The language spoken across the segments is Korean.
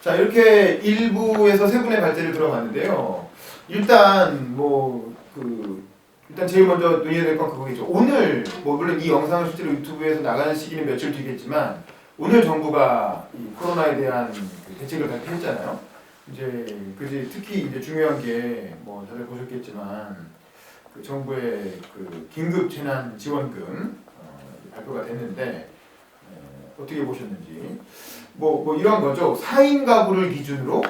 자, 이렇게 1부에서 세 분의 발제를 들어봤는데요. 일단 일단 제일 먼저 논의해야 될 건 그거겠죠. 오늘 물론 이 영상을 실제로 유튜브에서 나가는 시기는 며칠 뒤겠지만 오늘 정부가 이 코로나에 대한 대책을 발표했잖아요. 이제 특히 이제 중요한 게 다들 보셨겠지만 그 정부의 그 긴급 재난 지원금 발표가 됐는데 어떻게 보셨는지 이런 거죠. 4인 가구를 기준으로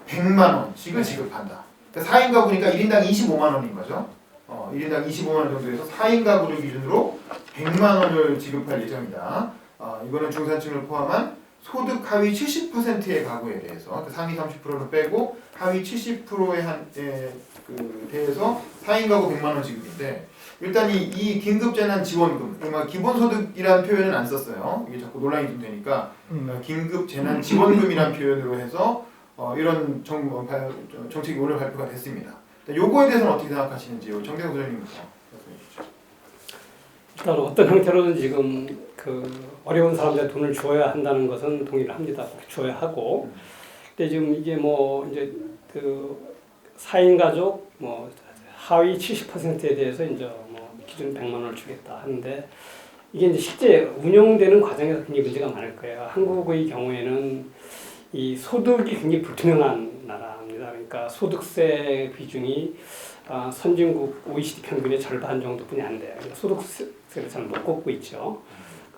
100만 원씩을 지급한다. 그러니까 4인 가구니까 1인당 25만 원인 거죠. 1인당 25만 원 정도에서 4인 가구를 기준으로 100만 원을 지급할 예정이다. 이거는 중산층을 포함한 소득 하위 70%의 가구에 대해서 상위 30%는 빼고 하위 70%에 대해서 4인 가구 100만 원 지급인데 일단 이 긴급재난지원금, 기본소득이라는 표현은 안 썼어요. 이게 자꾸 논란이 좀 되니까 긴급재난지원금이라는 표현으로 해서 이런 정책이 오늘 발표가 됐습니다. 요거에 대해서는 어떻게 생각하시는지요? 정대성 소장님부터 말씀해 주시죠. 일단 어떤 형태로든 지금 어려운 사람들한테 돈을 줘야 한다는 것은 동의를 합니다. 줘야 하고. 근데 지금 이게 이제 4인 가족 하위 70%에 대해서 이제 기준 100만 원을 주겠다 하는데 이게 이제 실제 운영되는 과정에서 굉장히 문제가 많을 거예요. 한국의 경우에는 이 소득이 굉장히 불투명한 나라입니다. 그러니까 소득세 비중이 선진국 OECD 평균의 절반 정도뿐이 안 돼요. 소득세를 잘 못 걷고 있죠.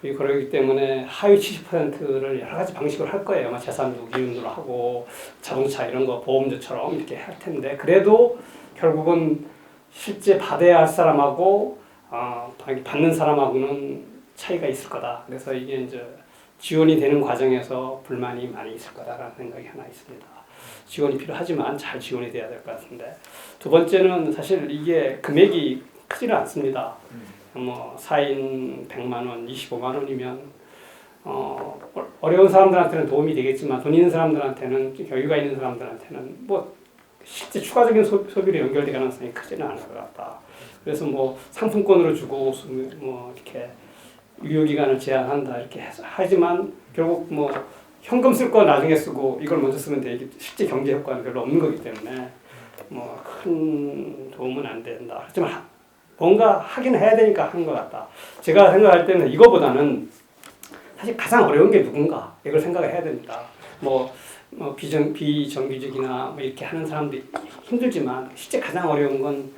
그리고 그러기 때문에 하위 70%를 여러 가지 방식으로 할 거예요. 재산도 기준으로 하고 자동차 이런 거 보험료처럼 이렇게 할 텐데 그래도 결국은 실제 받아야 할 사람하고 받는 사람하고는 차이가 있을 거다. 그래서 이게 이제 지원이 되는 과정에서 불만이 많이 있을 거다라는 생각이 하나 있습니다. 지원이 필요하지만 잘 지원이 돼야 될 것 같은데 두 번째는 사실 이게 금액이 크지는 않습니다. 4인 100만 원, 25만 원이면 어려운 사람들한테는 도움이 되겠지만 돈 있는 사람들한테는 여유가 있는 사람들한테는 실제 추가적인 소비로 연결될 가능성이 크지는 않을 것 같다. 그래서 상품권으로 주고 이렇게 유효기간을 제한한다 이렇게 해서 하지만 결국 현금 쓸 거 나중에 쓰고 이걸 먼저 쓰면 돼. 이게 실제 경제 효과는 별로 없는 거기 때문에 큰 도움은 안 된다. 하지만 뭔가 하긴 해야 되니까 하는 것 같다. 제가 생각할 때는 이거보다는 사실 가장 어려운 게 누군가 이걸 생각을 해야 됩니다. 비정규직이나 이렇게 하는 사람들이 힘들지만 실제 가장 어려운 건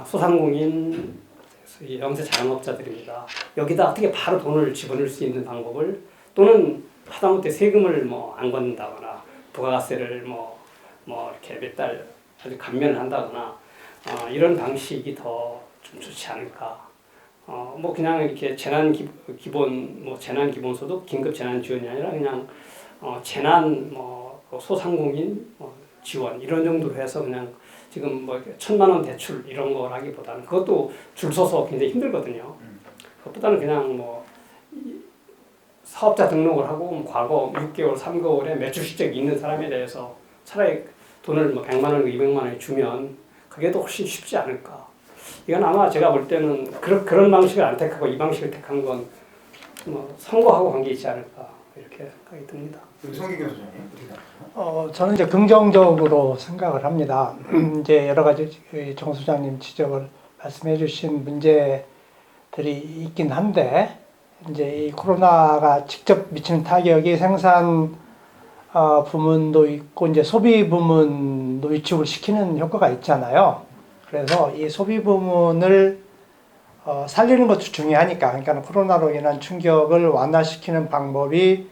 소상공인, 영세 자영업자들입니다. 여기다 어떻게 바로 돈을 집어넣을 수 있는 방법을 또는 하다못해 세금을 안 걷는다거나 부가세를 이렇게 몇 달 아주 감면을 한다거나 이런 방식이 더 좀 좋지 않을까. 그냥 이렇게 재난 기본소득, 긴급 재난 지원이 아니라 그냥 재난 소상공인 지원 이런 정도로 해서 그냥 지금 1,000만 원 대출 이런 거라기보다는 그것도 줄 서서 굉장히 힘들거든요. 그것보다는 그냥 사업자 등록을 하고 과거 6개월, 3개월에 매출 실적이 있는 사람에 대해서 차라리 돈을 100만 원, 200만 원을 주면 그게 더 훨씬 쉽지 않을까. 이건 아마 제가 볼 때는 그런 방식을 안 택하고 이 방식을 택한 건 선거하고 관계 있지 않을까 이렇게 생각이 듭니다. 송기경 소장님 어떻게 생각하세요? 저는 이제 긍정적으로 생각을 합니다. 이제 여러 가지 정 소장님 지적을 말씀해주신 문제들이 있긴 한데 이제 이 코로나가 직접 미치는 타격이 생산 부문도 있고 이제 소비 부문도 위축을 시키는 효과가 있잖아요. 그래서 이 소비 부문을 살리는 것도 중요하니까, 그러니까 코로나로 인한 충격을 완화시키는 방법이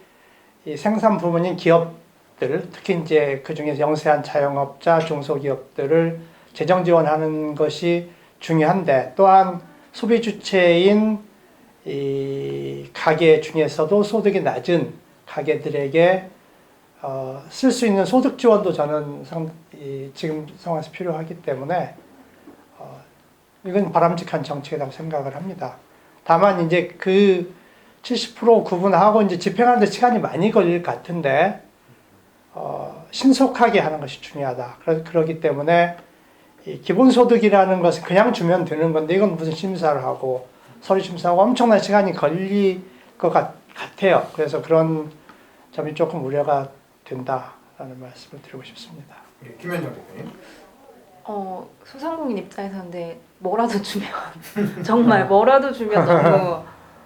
이 생산 부문인 기업들, 특히 이제 그 중에 영세한 자영업자, 중소기업들을 재정 지원하는 것이 중요한데, 또한 소비 주체인 이 가게 중에서도 소득이 낮은 가게들에게 쓸 수 있는 소득 지원도 저는 지금 상황에서 필요하기 때문에 이건 바람직한 정책이라고 생각을 합니다. 다만 이제 그 70% 구분하고 이제 집행하는 데 시간이 많이 걸릴 것 같은데 신속하게 하는 것이 중요하다. 그렇기 때문에 이 기본소득이라는 것은 그냥 주면 되는 건데 이건 무슨 심사를 하고 서류 심사하고 엄청난 시간이 걸릴 것 같아요. 그래서 그런 점이 조금 우려가 된다. 말씀을 드리고 싶습니다. 예, 김현정 대표님. 소상공인 입장에서는 뭐라도 주면 정말 뭐라도 주면 너무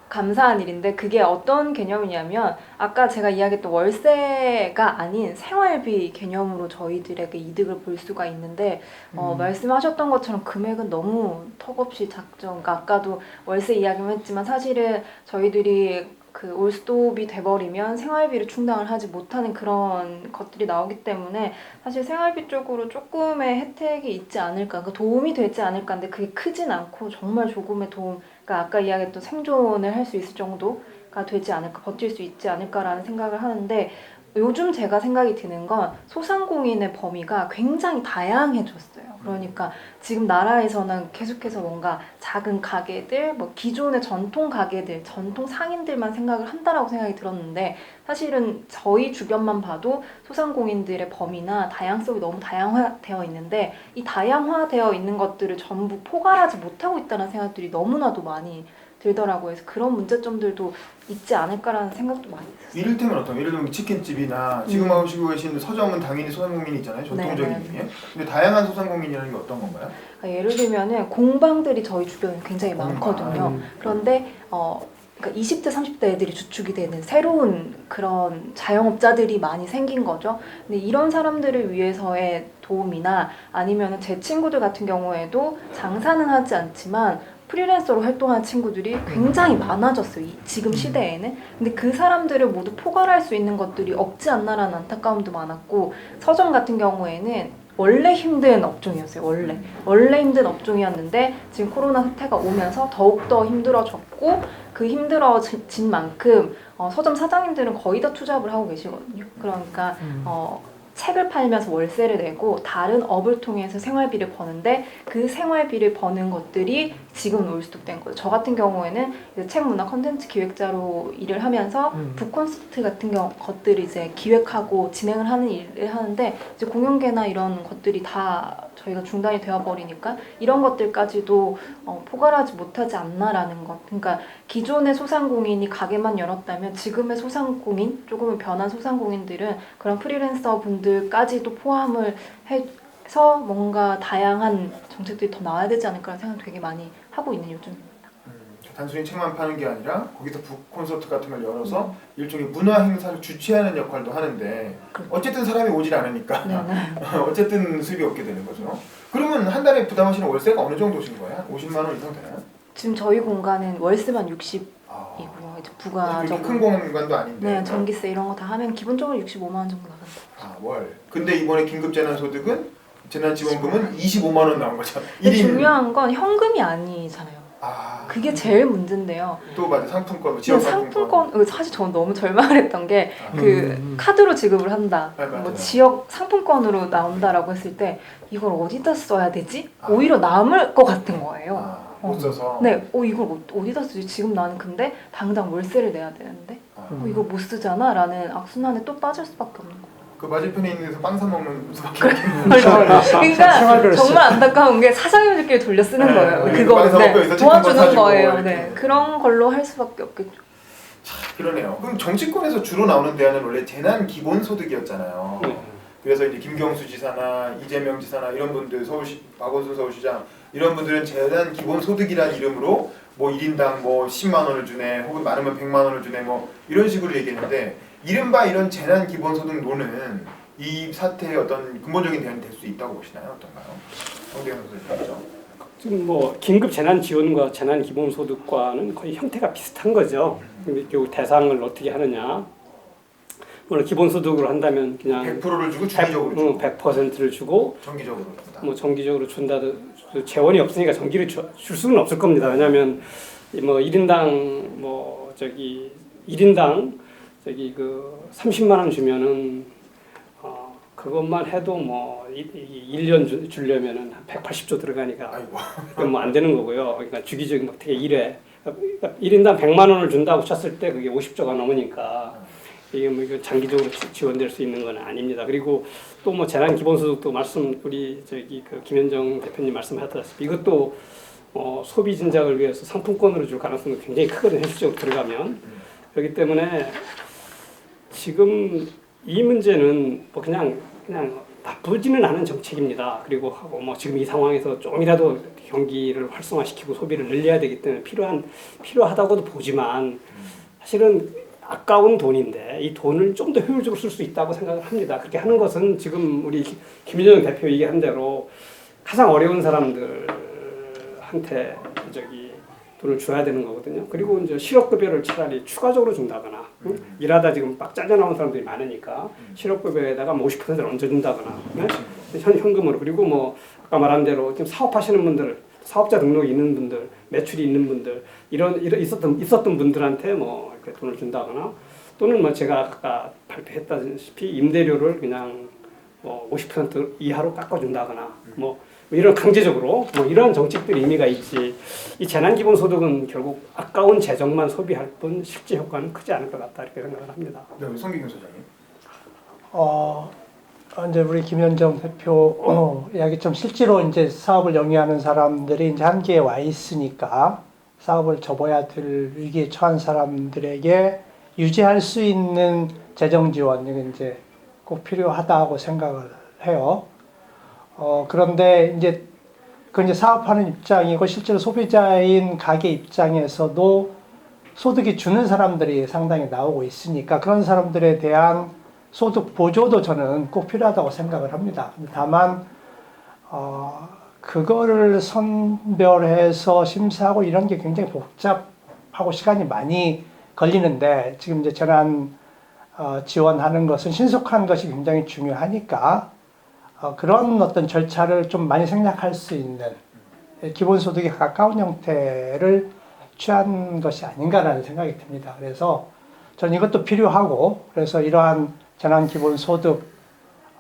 감사한 일인데 그게 어떤 개념이냐면 아까 제가 이야기했던 월세가 아닌 생활비 개념으로 저희들에게 이득을 볼 수가 있는데 말씀하셨던 것처럼 금액은 너무 턱없이 작죠. 그러니까 아까도 월세 이야기만 했지만 사실은 저희들이 그 올스톱이 돼버리면 생활비를 충당을 하지 못하는 그런 것들이 나오기 때문에 사실 생활비 쪽으로 조금의 혜택이 있지 않을까, 그러니까 도움이 되지 않을까 근데 그게 크진 않고 정말 조금의 도움, 그러니까 아까 이야기했던 생존을 할 수 있을 정도가 되지 않을까, 버틸 수 있지 않을까라는 생각을 하는데 요즘 제가 생각이 드는 건 소상공인의 범위가 굉장히 다양해졌어요. 그러니까 지금 나라에서는 계속해서 뭔가 작은 가게들, 뭐 기존의 전통 가게들, 전통 상인들만 생각을 한다라고 생각이 들었는데 사실은 저희 주변만 봐도 소상공인들의 범위나 다양성이 너무 다양화되어 있는데 이 다양화되어 있는 것들을 전부 포괄하지 못하고 있다는 생각들이 너무나도 많이 들더라고요. 그래서 그런 문제점들도 있지 않을까라는 생각도 많이 했어요. 이를테면 어떤 예를 들면 치킨집이나 지금 하시고 계신 서점은 당연히 소상공인이 있잖아요. 전통적인 네. 의미에. 근데 다양한 소상공인이라는 게 어떤 건가요? 그러니까 예를 들면은 공방들이 저희 주변에 굉장히 많거든요. 그런데 그러니까 20대, 30대 애들이 주축이 되는 새로운 그런 자영업자들이 많이 생긴 거죠. 근데 이런 사람들을 위해서의 도움이나 아니면 제 친구들 같은 경우에도 장사는 하지 않지만 프리랜서로 활동하는 친구들이 굉장히 많아졌어요. 지금 시대에는. 근데 그 사람들을 모두 포괄할 수 있는 것들이 없지 않나라는 안타까움도 많았고 서점 같은 경우에는 원래 힘든 업종이었어요. 원래 힘든 업종이었는데 지금 코로나 사태가 오면서 더욱더 힘들어졌고 그 힘들어진 만큼 서점 사장님들은 거의 다 투잡을 하고 계시거든요. 그러니까 책을 팔면서 월세를 내고 다른 업을 통해서 생활비를 버는데 그 생활비를 버는 것들이 지금 올스톱 된 거예요. 저 같은 경우에는 이제 책 문화 컨텐츠 기획자로 일을 하면서 북콘서트 같은 것들을 이제 기획하고 진행을 하는 일을 하는데 이제 공연계나 이런 것들이 다 저희가 중단이 되어버리니까 이런 것들까지도 포괄하지 못하지 않나라는 것. 그러니까 기존의 소상공인이 가게만 열었다면 지금의 소상공인, 조금은 변한 소상공인들은 그런 프리랜서 분들까지도 포함을 해서 뭔가 다양한 정책들이 더 나와야 되지 않을까라는 생각 되게 많이 하고 있는 요즘입니다. 단순히 책만 파는 게 아니라 거기서 북 콘서트 같은 걸 열어서 일종의 문화 행사를 주최하는 역할도 하는데 어쨌든 사람이 오질 않으니까 어쨌든 수입이 없게 되는 거죠. 그러면 한 달에 부담하시는 월세가 어느 정도신 거예요? 50만 원 이상 되나요? 지금 저희 공간은 월세만 60이고요. 이제 부가적으로 큰 공간도 아닌데. 네, 전기세 이런 거 다 하면 기본적으로 65만 원 정도 나간다. 월. 근데 이번에 긴급 재난소득은 재난지원금은 25만 원 나온 거죠. 근데 중요한 건 현금이 아니잖아요. 그게 제일 문제인데요. 또 맞아, 상품권, 지역 상품권. 사실 저는 너무 절망을 했던 게 카드로 지급을 한다. 뭐 지역 상품권으로 나온다라고 했을 때 이걸 어디다 써야 되지? 오히려 남을 것 같은 거예요. 못 써서. 네, 이걸 어디다 쓰지? 지금 나는 근데 당장 월세를 내야 되는데 이거 못 쓰잖아라는 악순환에 또 빠질 수밖에 없는 거예요. 그 맞은편에 있는 데서 빵 사 먹는 수밖에 없는 그러니까 정말 안타까운 게 사장님들끼리 돌려 쓰는 거예요. 그거 도와주는 거예요. 네, 그런 걸로 할 수밖에 없겠죠. 그러네요. 그럼 정치권에서 주로 나오는 대안은 원래 재난 기본소득이었잖아요. 그래서 이제 김경수 지사나 이재명 지사나 이런 분들, 서울시 박원순 서울시장 이런 분들은 재난 기본소득이라는 이름으로 뭐 1인당 뭐 10만 원을 주네, 혹은 많으면 100만 원을 주네, 뭐 이런 식으로 얘기했는데. 이른바 이런 재난 기본소득론은 이 사태의 어떤 근본적인 대안이 될 수 있다고 보시나요? 어떤가요? 정대현 선생님이죠. 지금 뭐 긴급 재난 지원과 재난 기본소득과는 거의 형태가 비슷한 거죠. 그 대상을 어떻게 하느냐. 물론 기본소득으로 한다면 그냥 100%를 주고 주기적으로 주고 100%를 주고 정기적으로 준다. 뭐 정기적으로 준다도 재원이 없으니까 정기를 줄 수는 없을 겁니다. 왜냐하면 뭐 1인당 뭐 1인당 그 30만 원 주면은 그것만 해도 뭐 1년 주려면은 180조 들어가니까 그건 뭐 안 되는 거고요. 그러니까 주기적인 어떻게 1인당 100만 원을 준다고 쳤을 때 그게 50조가 넘으니까 이게 뭐 이거 장기적으로 지원될 수 있는 건 아닙니다. 그리고 또 뭐 재난 기본소득도 우리 그 김현정 대표님 말씀하셨다시피 이것도 소비 진작을 위해서 상품권으로 줄 가능성도 굉장히 크거든요. 현실적으로 들어가면. 그렇기 때문에 지금 이 문제는 뭐 그냥 나쁘지는 않은 정책입니다. 그리고 하고 뭐 지금 이 상황에서 조금이라도 경기를 활성화시키고 소비를 늘려야 되기 때문에 필요하다고도 보지만 사실은 아까운 돈인데 이 돈을 좀 더 효율적으로 쓸 수 있다고 생각을 합니다. 그렇게 하는 것은 지금 우리 김윤정 대표 얘기한 대로 가장 어려운 사람들한테 돈을 줘야 되는 거거든요. 그리고 이제 실업급여를 차라리 추가적으로 준다거나 일하다 지금 빡 잘려 나온 사람들이 많으니까 실업급여에다가 뭐 50%를 얹어준다거나 네? 현금으로. 그리고 뭐 아까 말한 대로 지금 사업하시는 분들, 사업자 등록이 있는 분들, 매출이 있는 분들 이런 있었던 분들한테 뭐 이렇게 돈을 준다거나 또는 뭐 제가 아까 발표했다시피 임대료를 그냥 뭐 50% 이하로 깎아준다거나 뭐 이런 강제적으로 뭐 이런 정책들이 의미가 있지. 이 재난기본소득은 결국 아까운 재정만 소비할 뿐 실제 효과는 크지 않을 것 같다 이렇게 생각을 합니다. 네, 우리 성기경 소장님. 이제 우리 김현정 대표 이야기처럼 실제로 이제 사업을 영위하는 사람들이 이제 한계에 와 있으니까 사업을 접어야 될 위기에 처한 사람들에게 유지할 수 있는 재정 지원이 이제 꼭 필요하다고 생각을 해요. 그런데 이제 그 이제 사업하는 입장이고 실제로 소비자인 가게 입장에서도 소득이 주는 사람들이 상당히 나오고 있으니까 그런 사람들에 대한 소득 보조도 저는 꼭 필요하다고 생각을 합니다. 다만 그거를 선별해서 심사하고 이런 게 굉장히 복잡하고 시간이 많이 걸리는데 지금 이제 재난 지원하는 것은 신속한 것이 굉장히 중요하니까 그런 어떤 절차를 좀 많이 생략할 수 있는 기본소득에 가까운 형태를 취한 것이 아닌가라는 생각이 듭니다. 그래서 저는 이것도 필요하고 그래서 이러한 재난기본소득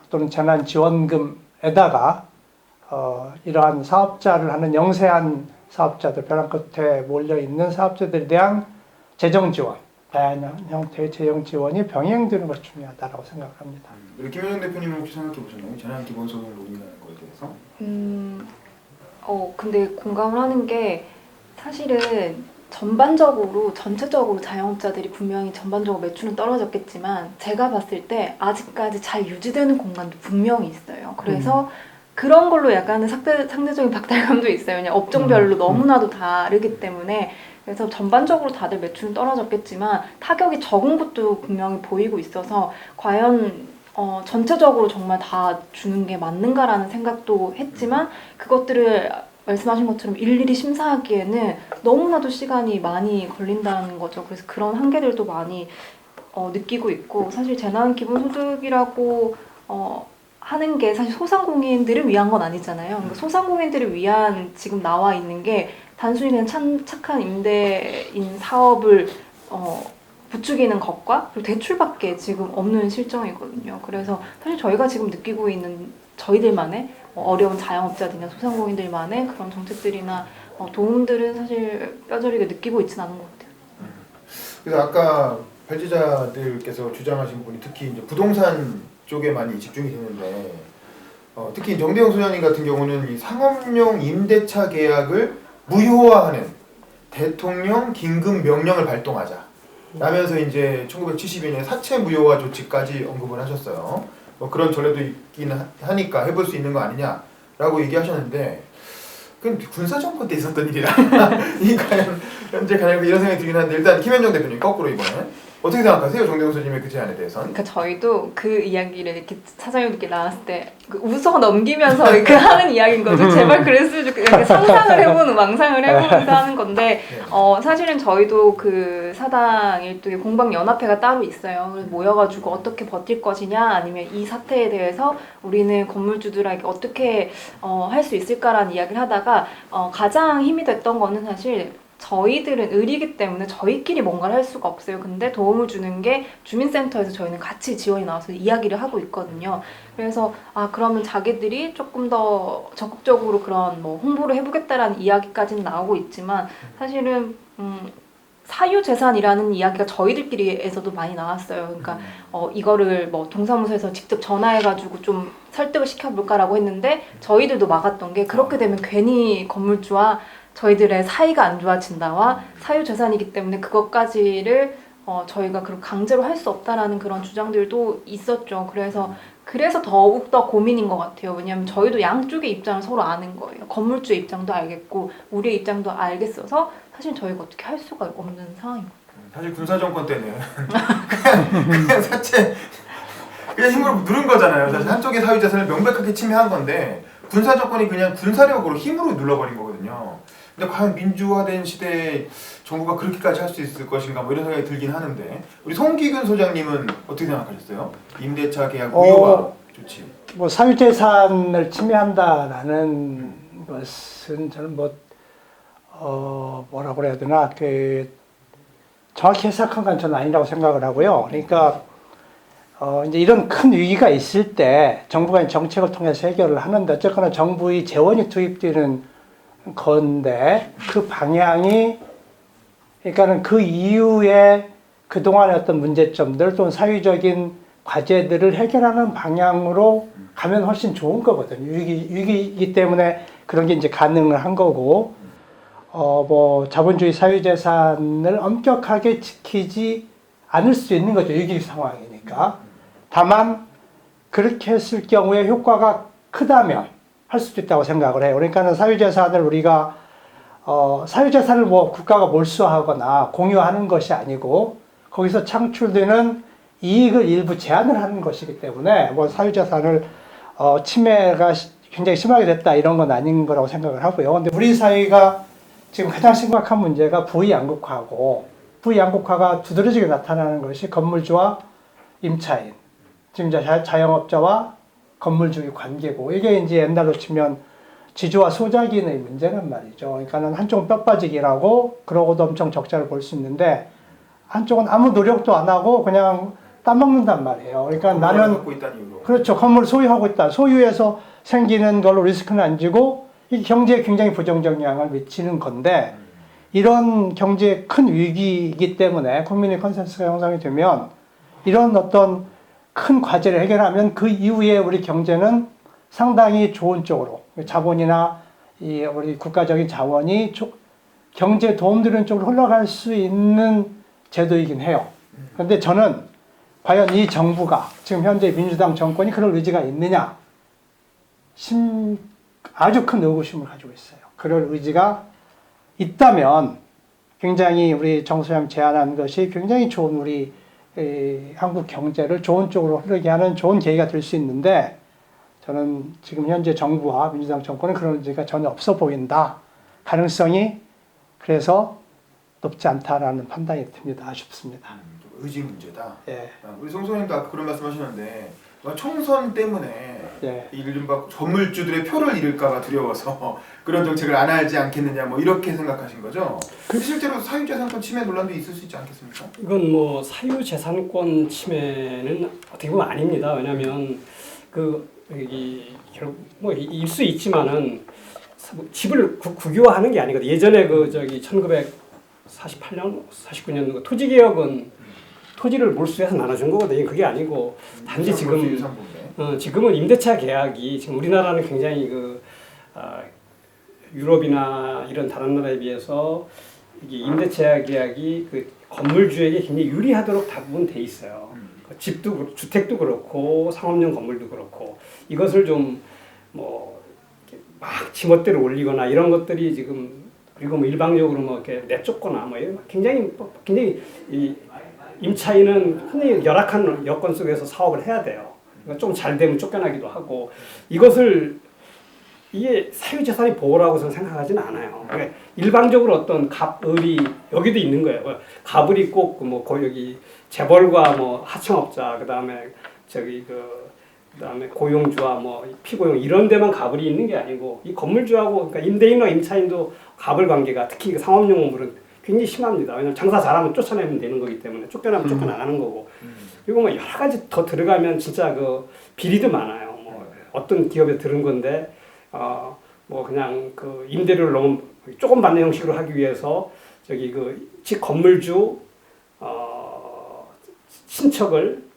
또는 재난지원금에다가 이러한 사업자를 하는 영세한 사업자들, 벼랑 끝에 몰려있는 사업자들에 대한 재정지원, 다양한 형태의 재정지원이 병행되는 것이 중요하다고 생각합니다. 우리 김현정 대표님은 혹시 생각해 보셨나요? 재난기본소득 논의라는 거에 대해서? 근데 공감을 하는 게 사실은 전체적으로 자영업자들이 분명히 전반적으로 매출은 떨어졌겠지만 제가 봤을 때 아직까지 잘 유지되는 공간도 분명히 있어요. 그래서 그런 걸로 약간은 상대적인 박탈감도 있어요. 그냥 업종별로 너무나도 다르기 때문에 그래서 전반적으로 다들 매출은 떨어졌겠지만 타격이 적은 것도 분명히 보이고 있어서 과연 전체적으로 정말 다 주는 게 맞는가라는 생각도 했지만 그것들을 말씀하신 것처럼 일일이 심사하기에는 너무나도 시간이 많이 걸린다는 거죠. 그래서 그런 한계들도 많이 느끼고 있고 사실 재난기본소득이라고 하는 게 사실 소상공인들을 위한 건 아니잖아요. 그러니까 소상공인들을 위한 지금 나와 있는 게 단순히 그냥 착한 임대인 사업을 부추기는 것과 그리고 대출밖에 지금 없는 실정이거든요. 그래서 사실 저희가 지금 느끼고 있는 저희들만의 어려운 자영업자들이나 소상공인들만의 그런 정책들이나 도움들은 사실 뼈저리게 느끼고 있지는 않은 것 같아요. 그래서 아까 발제자들께서 주장하신 분이 특히 이제 부동산 쪽에 많이 집중이 되는데 특히 정대영 소장님 같은 경우는 이 상업용 임대차 계약을 무효화하는 대통령 긴급 명령을 발동하자 라면서 이제 1972년 사채 무효화 조치까지 언급을 하셨어요. 뭐 그런 전례도 있긴 하니까 해볼 수 있는 거 아니냐라고 얘기하셨는데 그건 군사정권 때 있었던 일이라 이 과연 현재 가능 이런 생각이 들긴 하는데 일단 김현정 대표님 거꾸로 이번에 어떻게 생각하세요? 정대용 소장님의 그 제안에 대해서는? 그러니까 저희도 그 이야기를 이렇게 사장님들께 나왔을 때 웃어 넘기면서 이렇게 하는 이야기인 거죠. 제발 그랬으면 좋겠어요. 상상을 해보는, 망상을 해보면서 하는 건데 사실은 저희도 그 사당 일동의 공방연합회가 따로 있어요. 그래서 모여가지고 어떻게 버틸 것이냐 아니면 이 사태에 대해서 우리는 건물주들에게 어떻게 할 수 있을까라는 이야기를 하다가 가장 힘이 됐던 거는 사실 저희들은 을이기 때문에 저희끼리 뭔가를 할 수가 없어요. 근데 도움을 주는 게 주민센터에서 저희는 같이 지원이 나와서 이야기를 하고 있거든요. 그래서 그러면 자기들이 조금 더 적극적으로 그런 뭐 홍보를 해보겠다라는 이야기까지는 나오고 있지만 사실은 사유재산이라는 이야기가 저희들끼리에서도 많이 나왔어요. 그러니까 이거를 뭐 동사무소에서 직접 전화해가지고 좀 설득을 시켜볼까라고 했는데 저희들도 막았던 게 그렇게 되면 괜히 건물주와 저희들의 사이가 안 좋아진다와 사유재산이기 때문에 그것까지를 저희가 그렇게 강제로 할 수 없다라는 그런 주장들도 있었죠. 그래서 더욱더 고민인 것 같아요. 왜냐하면 저희도 양쪽의 입장을 서로 아는 거예요. 건물주의 입장도 알겠고 우리의 입장도 알겠어서 사실 저희가 어떻게 할 수가 없는 상황인 거예요. 사실 군사 정권 때는 그냥 사채 그냥 힘으로 누른 거잖아요. 사실 한쪽의 사유 재산을 명백하게 침해한 건데 군사 정권이 그냥 군사력으로 힘으로 눌러버린 거거든요. 근데 과연 민주화된 시대에 정부가 그렇게까지 할 수 있을 것인가 뭐 이런 생각이 들긴 하는데 우리 송기근 소장님은 어떻게 생각하셨어요? 임대차 계약 무효화 조치. 뭐 사유재산을 침해한다라는 것은 저는 뭐라고 그래야 되나 정확히 해석한 건 저는 아니라고 생각을 하고요. 그러니까 이제 이런 큰 위기가 있을 때 정부가 정책을 통해서 해결을 하는데 어쨌거나 정부의 재원이 투입되는 건데 그 방향이 그러니까는 그 이후에 그동안의 어떤 문제점들 또는 사회적인 과제들을 해결하는 방향으로 가면 훨씬 좋은 거거든요. 위기이기 때문에 그런 게 이제 가능을 한 거고, 뭐 자본주의 사유재산을 엄격하게 지키지 않을 수 있는 거죠. 위기 상황이니까. 다만 그렇게 했을 경우에 효과가 크다면 할 수도 있다고 생각을 해요. 그러니까는 사유재산을 우리가 사유재산을 뭐 국가가 몰수하거나 공유하는 것이 아니고 거기서 창출되는 이익을 일부 제한을 하는 것이기 때문에 뭐 사유재산을 침해가 굉장히 심하게 됐다 이런 건 아닌 거라고 생각을 하고요. 근데 우리 사회가 지금 가장 심각한 문제가 부의양극화고 부의양극화가 두드러지게 나타나는 것이 건물주와 임차인, 지금 자영업자와 건물주의 관계고 이게 이제 옛날로 치면 지주와 소작인의 문제란 말이죠. 그러니까는 한쪽은 뼈빠지기라고 그러고도 엄청 적자를 볼 수 있는데 한쪽은 아무 노력도 안 하고 그냥 따먹는단 말이에요. 그러니까 나는 그렇죠. 건물을 소유하고 있다. 소유해서 생기는 걸로 리스크는 안 지고 이 경제에 굉장히 부정적 영향을 미치는 건데 이런 경제의 큰 위기이기 때문에 국민의 컨센서스가 형성이 되면 이런 어떤 큰 과제를 해결하면 그 이후에 우리 경제는 상당히 좋은 쪽으로 자본이나 우리 국가적인 자원이 경제에 도움되는 쪽으로 흘러갈 수 있는 제도이긴 해요. 그런데 저는 과연 이 정부가 지금 현재 민주당 정권이 그럴 의지가 있느냐 아주 큰 의구심을 가지고 있어요. 그럴 의지가 있다면 굉장히 우리 정 소장님 제안한 것이 굉장히 좋은 우리 한국 경제를 좋은 쪽으로 흐르게 하는 좋은 계기가 될 수 있는데 저는 지금 현재 정부와 민주당 정권은 그런 의지가 전혀 없어 보인다. 가능성이 그래서 높지 않다라는 판단이 듭니다. 아쉽습니다. 의지 문제다. 예. 우리 송 소장님도 아까 그런 말씀하셨는데 총선 때문에 예. 이른바 건물주들의 표를 잃을까봐 두려워서 그런 정책을 안 하지 않겠느냐 뭐 이렇게 생각하신 거죠? 실제로 사유재산권 침해 논란도 있을 수 있지 않겠습니까? 이건 뭐 사유재산권 침해는 어떻게 보면 아닙니다. 왜냐하면 뭐일 수 있지만은 집을 국유화하는 게 아니거든. 예전에 1948년, 49년 토지 개혁은 토지를 몰수해서 나눠준 거거든요. 그게 아니고 단지 지금은 임대차 계약이 지금 우리나라는 굉장히 유럽이나 이런 다른 나라에 비해서 이게 임대차 계약이 건물주에게 굉장히 유리하도록 대부분 돼 있어요. 집도 주택도 그렇고 상업용 건물도 그렇고 이것을 좀 뭐 막 지멋대로 올리거나 이런 것들이 지금 그리고 뭐 일방적으로 뭐 이렇게 내쫓거나 뭐 굉장히 이 임차인은 흔히 열악한 여건 속에서 사업을 해야 돼요. 그러니까 좀 잘 되면 쫓겨나기도 하고 이게 사유재산이 보호라고 저는 생각하지는 않아요. 그러니까 일방적으로 어떤 갑을이 여기도 있는 거예요. 갑을이 꼭 뭐 여기 재벌과 뭐 하청업자 그다음에 그다음에 고용주와 뭐 피고용 이런 데만 갑을이 있는 게 아니고 이 건물주하고 그러니까 임대인과 임차인도 갑을 관계가 특히 상업용 건물은 굉장히 심합니다. 왜냐하면 장사 잘하면 쫓아내면 되는 거기 때문에 쫓겨나면 쫓겨나가는 거고 그리고 뭐 여러 가지 더 들어가면 진짜 비리도 많아요. 뭐 어떤 기업에 들은 건데 뭐 그냥 임대료를 너무 조금 받는 형식으로 하기 위해서 집 건물주 친척을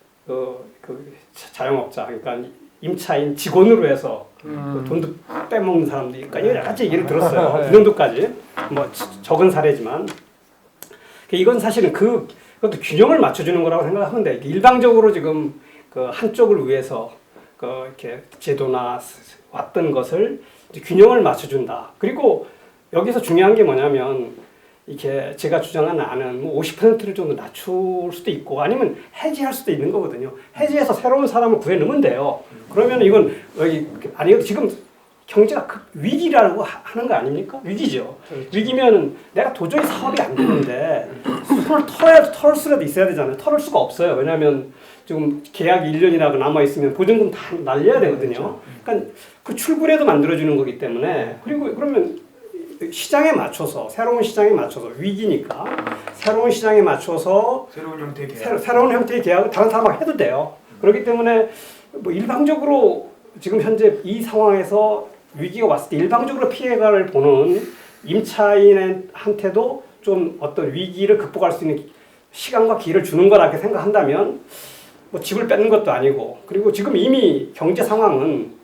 자영업자 그러니까 임차인 직원으로 해서 돈도 빼먹는 사람도 있고 여러 가지 얘기를 들었어요. 그 정도까지 뭐 적은 사례지만 이건 사실은 그것도 균형을 맞춰주는 거라고 생각하면 돼. 일방적으로 지금 그 한쪽을 위해서 그 이렇게 제도나 왔던 것을 이제 균형을 맞춰준다. 그리고 여기서 중요한 게 뭐냐면 이렇게 제가 주장하는 안은 뭐 50%를 좀 낮출 수도 있고 아니면 해지할 수도 있는 거거든요. 해지해서 새로운 사람을 구해 넣으면 돼요. 그러면 이건 여기 아니 지금 경제가 위기라고 하는 거 아닙니까? 위기죠. 위기면은 내가 도저히 사업이 안 되는데 손을 털 수라도 있어야 되잖아요. 털을 수가 없어요. 왜냐하면 지금 계약이 1년이라도 남아 있으면 보증금 다 날려야 되거든요. 그러니까 그 출구라도 만들어주는 거기 때문에 그리고 그러면 시장에 맞춰서 새로운 시장에 맞춰서 위기니까 새로운 시장에 맞춰서 새로운 형태의 계약. 새로운 형태의 계약을 다른 사람하고 해도 돼요. 그렇기 때문에 뭐 일방적으로 지금 현재 이 상황에서 위기가 왔을 때 일방적으로 피해가를 보는 임차인한테도 좀 어떤 위기를 극복할 수 있는 시간과 기회를 주는 거라고 생각한다면 뭐 집을 뺏는 것도 아니고 그리고 지금 이미 경제 상황은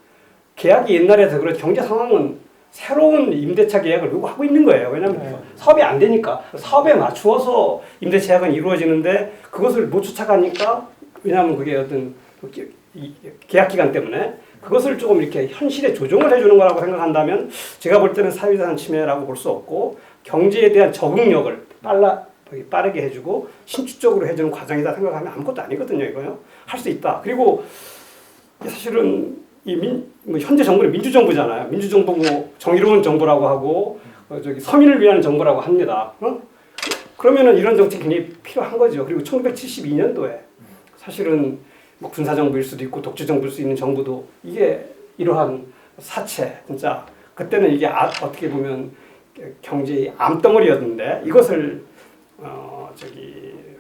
계약이 옛날에서 그런 경제 상황은 새로운 임대차 계약을 요구하고 있는 거예요. 왜냐하면 사업이 안 되니까 사업에 맞추어서 임대차 계약은 이루어지는데 그것을 못 쫓아가니까 왜냐하면 그게 어떤 계약 기간 때문에 그것을 조금 이렇게 현실에 조정을 해주는 거라고 생각한다면 제가 볼 때는 사회자산 침해라고 볼 수 없고 경제에 대한 적응력을 빠르게 해주고 신축적으로 해주는 과정이다 생각하면 아무것도 아니거든요. 이거요. 할 수 있다. 그리고 사실은 뭐 현재 정부는 민주정부잖아요. 민주정부고 정의로운 정부라고 하고 서민을 위한 정부라고 합니다. 그러면은 이런 정책이 굉장히 필요한 거죠. 그리고 1972년도에 사실은 뭐 군사정부일 수도 있고 독재정부일 수 있는 정부도 이게 이러한 사채 진짜 그때는 이게 어떻게 보면 경제의 암덩어리였는데 이것을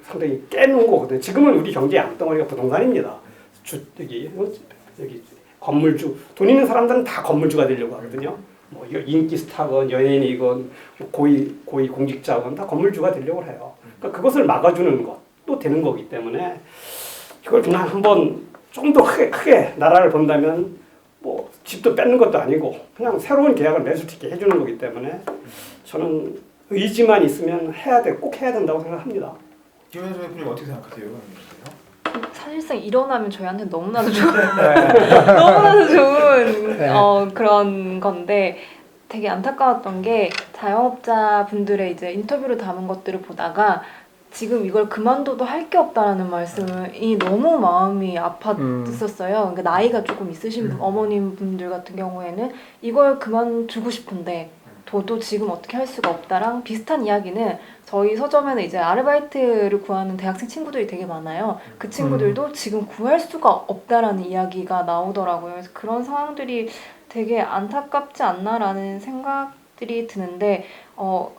상당히 깨놓은 거거든요. 지금은 우리 경제의 암덩어리가 부동산입니다. 여기 건물주 돈 있는 사람들은 다 건물주가 되려고 하거든요. 뭐 인기 스타건 연예인이건 고위 공직자건 다 건물주가 되려고 해요. 그러니까 그것을 막아주는 것도 되는 거기 때문에 이걸 그냥 한번 좀 더 크게 나라를 본다면 뭐 집도 뺏는 것도 아니고 그냥 새로운 계약을 맺을 수 있게 해주는 거기 때문에 저는 의지만 있으면 꼭 해야 된다고 생각합니다. 김현수 대표님 어떻게 생각하세요? 사실상 일어나면 저희한테 너무나도 좋은 너무나도 좋은 그런 건데 되게 안타까웠던 게 자영업자 분들의 이제 인터뷰를 담은 것들을 보다가 지금 이걸 그만둬도 할 게 없다라는 말씀이 너무 마음이 아팠었어요. 그러니까 나이가 조금 있으신 어머님 분들 같은 경우에는 이걸 그만두고 싶은데 저도 지금 어떻게 할 수가 없다랑 비슷한 이야기는 저희 서점에는 이제 아르바이트를 구하는 대학생 친구들이 되게 많아요. 그 친구들도 지금 구할 수가 없다라는 이야기가 나오더라고요. 그래서 그런 상황들이 되게 안타깝지 않나라는 생각들이 드는데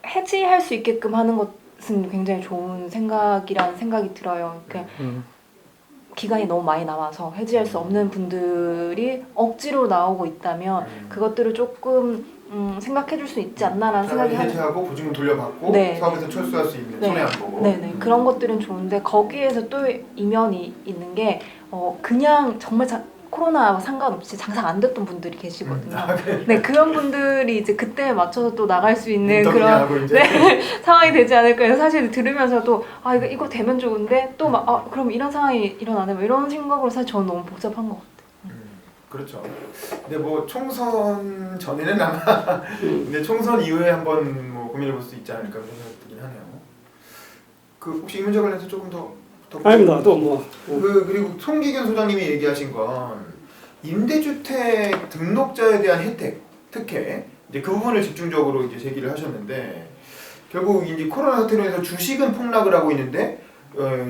해지할 수 있게끔 하는 것은 굉장히 좋은 생각이라는 생각이 들어요. 그러니까 기간이 너무 많이 남아서 해지할 수 없는 분들이 억지로 나오고 있다면 그것들을 조금 생각해 줄 수 있지 않나라는 생각이 해지하고 보증금 돌려받고 네. 사업에서 철수할 수 있는 네. 손해 안 보고 네네 그런 것들은 좋은데 거기에서 또 이면이 있는 게 그냥 정말 코로나와 상관없이 장사 안 됐던 분들이 계시거든요. 네 그런 분들이 이제 그때에 맞춰서 또 나갈 수 있는 그런 상황이 되지 않을까 해서 사실 들으면서도 이거 되면 좋은데 또 막 그럼 이런 상황이 일어나네 뭐 이런 생각으로 사실 저는 너무 복잡한 것 같아요. 그렇죠. 근데 뭐 총선 전에는 아마 근데 총선 이후에 한번 뭐 고민해 볼 수 있지 않을까 그런 생각이 들긴 하네요. 그 혹시 이 문제 관련해서 조금 더 아닙니다. 또 뭐 그리고 송기균 소장님이 얘기하신 건 임대주택 등록자에 대한 혜택, 특혜 이제 그 부분을 집중적으로 이제 제기를 하셨는데 결국 이제 코로나 사태로 해서 주식은 폭락을 하고 있는데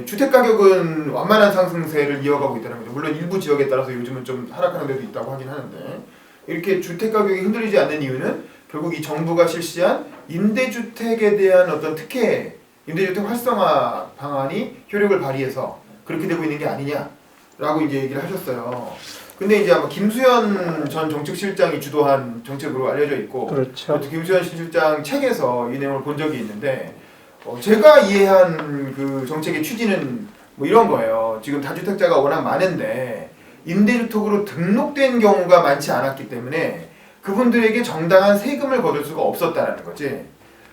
주택 가격은 완만한 상승세를 이어가고 있다는 거죠. 물론 일부 지역에 따라서 요즘은 좀 하락하는 데도 있다고 하긴 하는데 이렇게 주택 가격이 흔들리지 않는 이유는 결국 이 정부가 실시한 임대주택에 대한 어떤 특혜, 임대주택 활성화 방안이 효력을 발휘해서 그렇게 되고 있는 게 아니냐라고 이제 얘기를 하셨어요. 근데 이제 아마 김수현 전 정책실장이 주도한 정책으로 알려져 있고, 그렇죠. 김수현 실장 책에서 이 내용을 본 적이 있는데, 제가 이해한 그 정책의 취지는 뭐 이런 거예요. 지금 다주택자가 워낙 많은데 임대주택으로 등록된 경우가 많지 않았기 때문에 그분들에게 정당한 세금을 거둘 수가 없었다는 거지.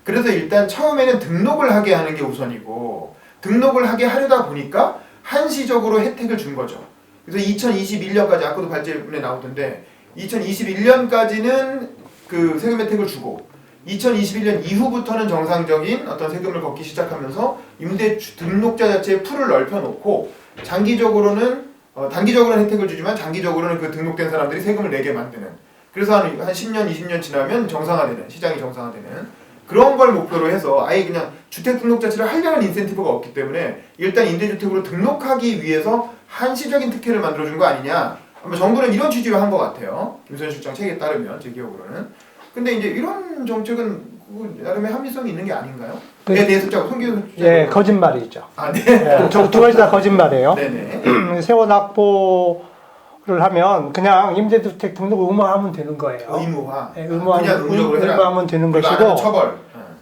그래서 일단 처음에는 등록을 하게 하는 게 우선이고 등록을 하게 하려다 보니까 한시적으로 혜택을 준 거죠. 그래서 2021년까지 아까도 발제문에 나오던데 2021년까지는 그 세금 혜택을 주고 2021년 이후부터는 정상적인 어떤 세금을 걷기 시작하면서 임대 등록자 자체의 풀을 넓혀놓고 장기적으로는 단기적으로는 혜택을 주지만 장기적으로는 그 등록된 사람들이 세금을 내게 만드는 그래서 한 10년, 20년 지나면 정상화되는 시장이 정상화되는 그런 걸 목표로 해서 아예 그냥 주택 등록 자체를 하려는 인센티브가 없기 때문에 일단 임대주택으로 등록하기 위해서 한시적인 특혜를 만들어준 거 아니냐 아마 정부는 이런 취지로 한 것 같아요. 김소연 실장 책에 따르면 제 기억으로는 근데 이제 이런 정책은 나름의 합리성이 있는 게 아닌가요? 에 대해서 송기훈 예, 거짓말이죠. 아, 네. 두 가지 다 거짓말이에요. 네네. 세원 확보를 하면 그냥 임대주택 등록 의무화하면 되는 거예요. 의무화. 네, 그냥 의무적으로 해라. 의무화하면 되는 그거 안 것이고. 하면 처벌.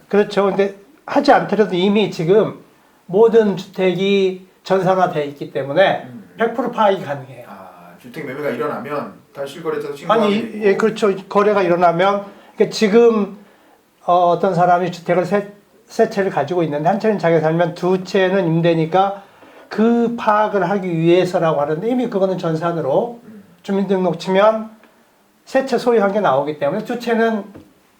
그렇죠. 근데 하지 않더라도 이미 지금 모든 주택이 전산화되어 있기 때문에 100% 파악이 가능해요. 아, 주택 매매가 일어나면 다 실거래처에서 신고하게 아니, 되고. 예, 그렇죠. 거래가 일어나면 그러니까 지금 어떤 사람이 주택을 세 채를 가지고 있는데 한 채는 자기가 살면 두 채는 임대니까 그 파악을 하기 위해서라고 하는데 이미 그거는 전산으로 주민등록 치면 세 채 소유한 게 나오기 때문에 두 채는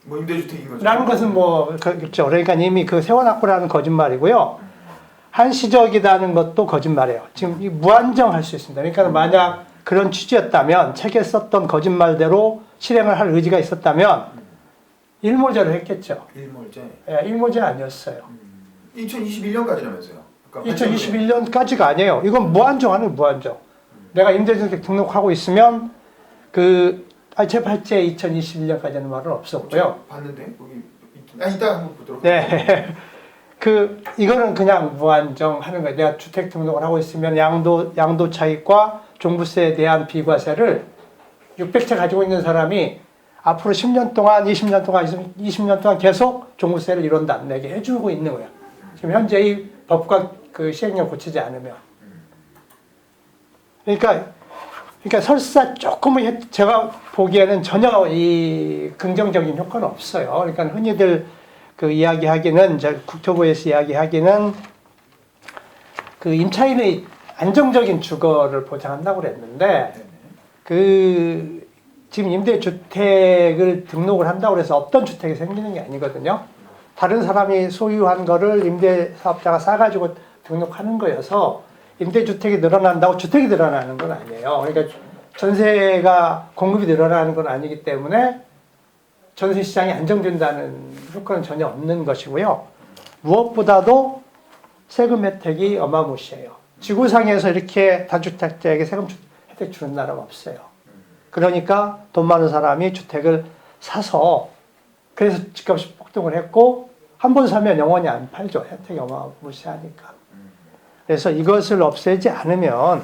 뭐 임대주택인 거죠. 라는 것은 뭐 그렇죠. 그러니까 이미 그 세원학부라는 거짓말이고요. 한시적이라는 것도 거짓말이에요. 지금 이 무한정할 수 있습니다. 그러니까 만약 그런 취지였다면 책에 썼던 거짓말대로 실행을 할 의지가 있었다면 일몰제를 했겠죠. 일몰제. 예, 일몰제 아니었어요. 2021년까지라면서요. 2021년까지가 아니에요. 이건 무한정하는 무한정. 내가 임대주택 등록하고 있으면 제 발제 2021년까지는 말은 없었고요. 봤는데 거기 이따 한번 보도록. 네. 이거는 그냥 무한정 하는 거예요. 내가 주택 등록을 하고 있으면 양도 차익과 종부세에 대한 비과세를 600채 가지고 있는 사람이 앞으로 10년 동안, 20년 동안 있으면 20년 동안 계속 종부세를 이론도 안 내게 해주고 있는 거예요. 지금 현재 이 법과 그 시행령 고치지 않으면. 그러니까 설사 조금은 제가 보기에는 전혀 이 긍정적인 효과는 없어요. 그러니까 흔히들 그 이야기하기는 국토부에서 이야기하기는 그 임차인의 안정적인 주거를 보장한다고 그랬는데 지금 임대주택을 등록을 한다고 해서 없던 주택이 생기는 게 아니거든요. 다른 사람이 소유한 거를 임대사업자가 싸가지고 등록하는 거여서 임대주택이 늘어난다고 주택이 늘어나는 건 아니에요. 그러니까 전세가 공급이 늘어나는 건 아니기 때문에 전세 시장이 안정된다는 효과는 전혀 없는 것이고요. 무엇보다도 세금 혜택이 어마무시해요. 지구상에서 이렇게 다주택자에게 세금 혜택 주는 나라가 없어요. 그러니까 돈 많은 사람이 주택을 사서 그래서 집값이 폭등을 했고 한 번 사면 영원히 안 팔죠. 혜택이 어마무시하니까. 그래서 이것을 없애지 않으면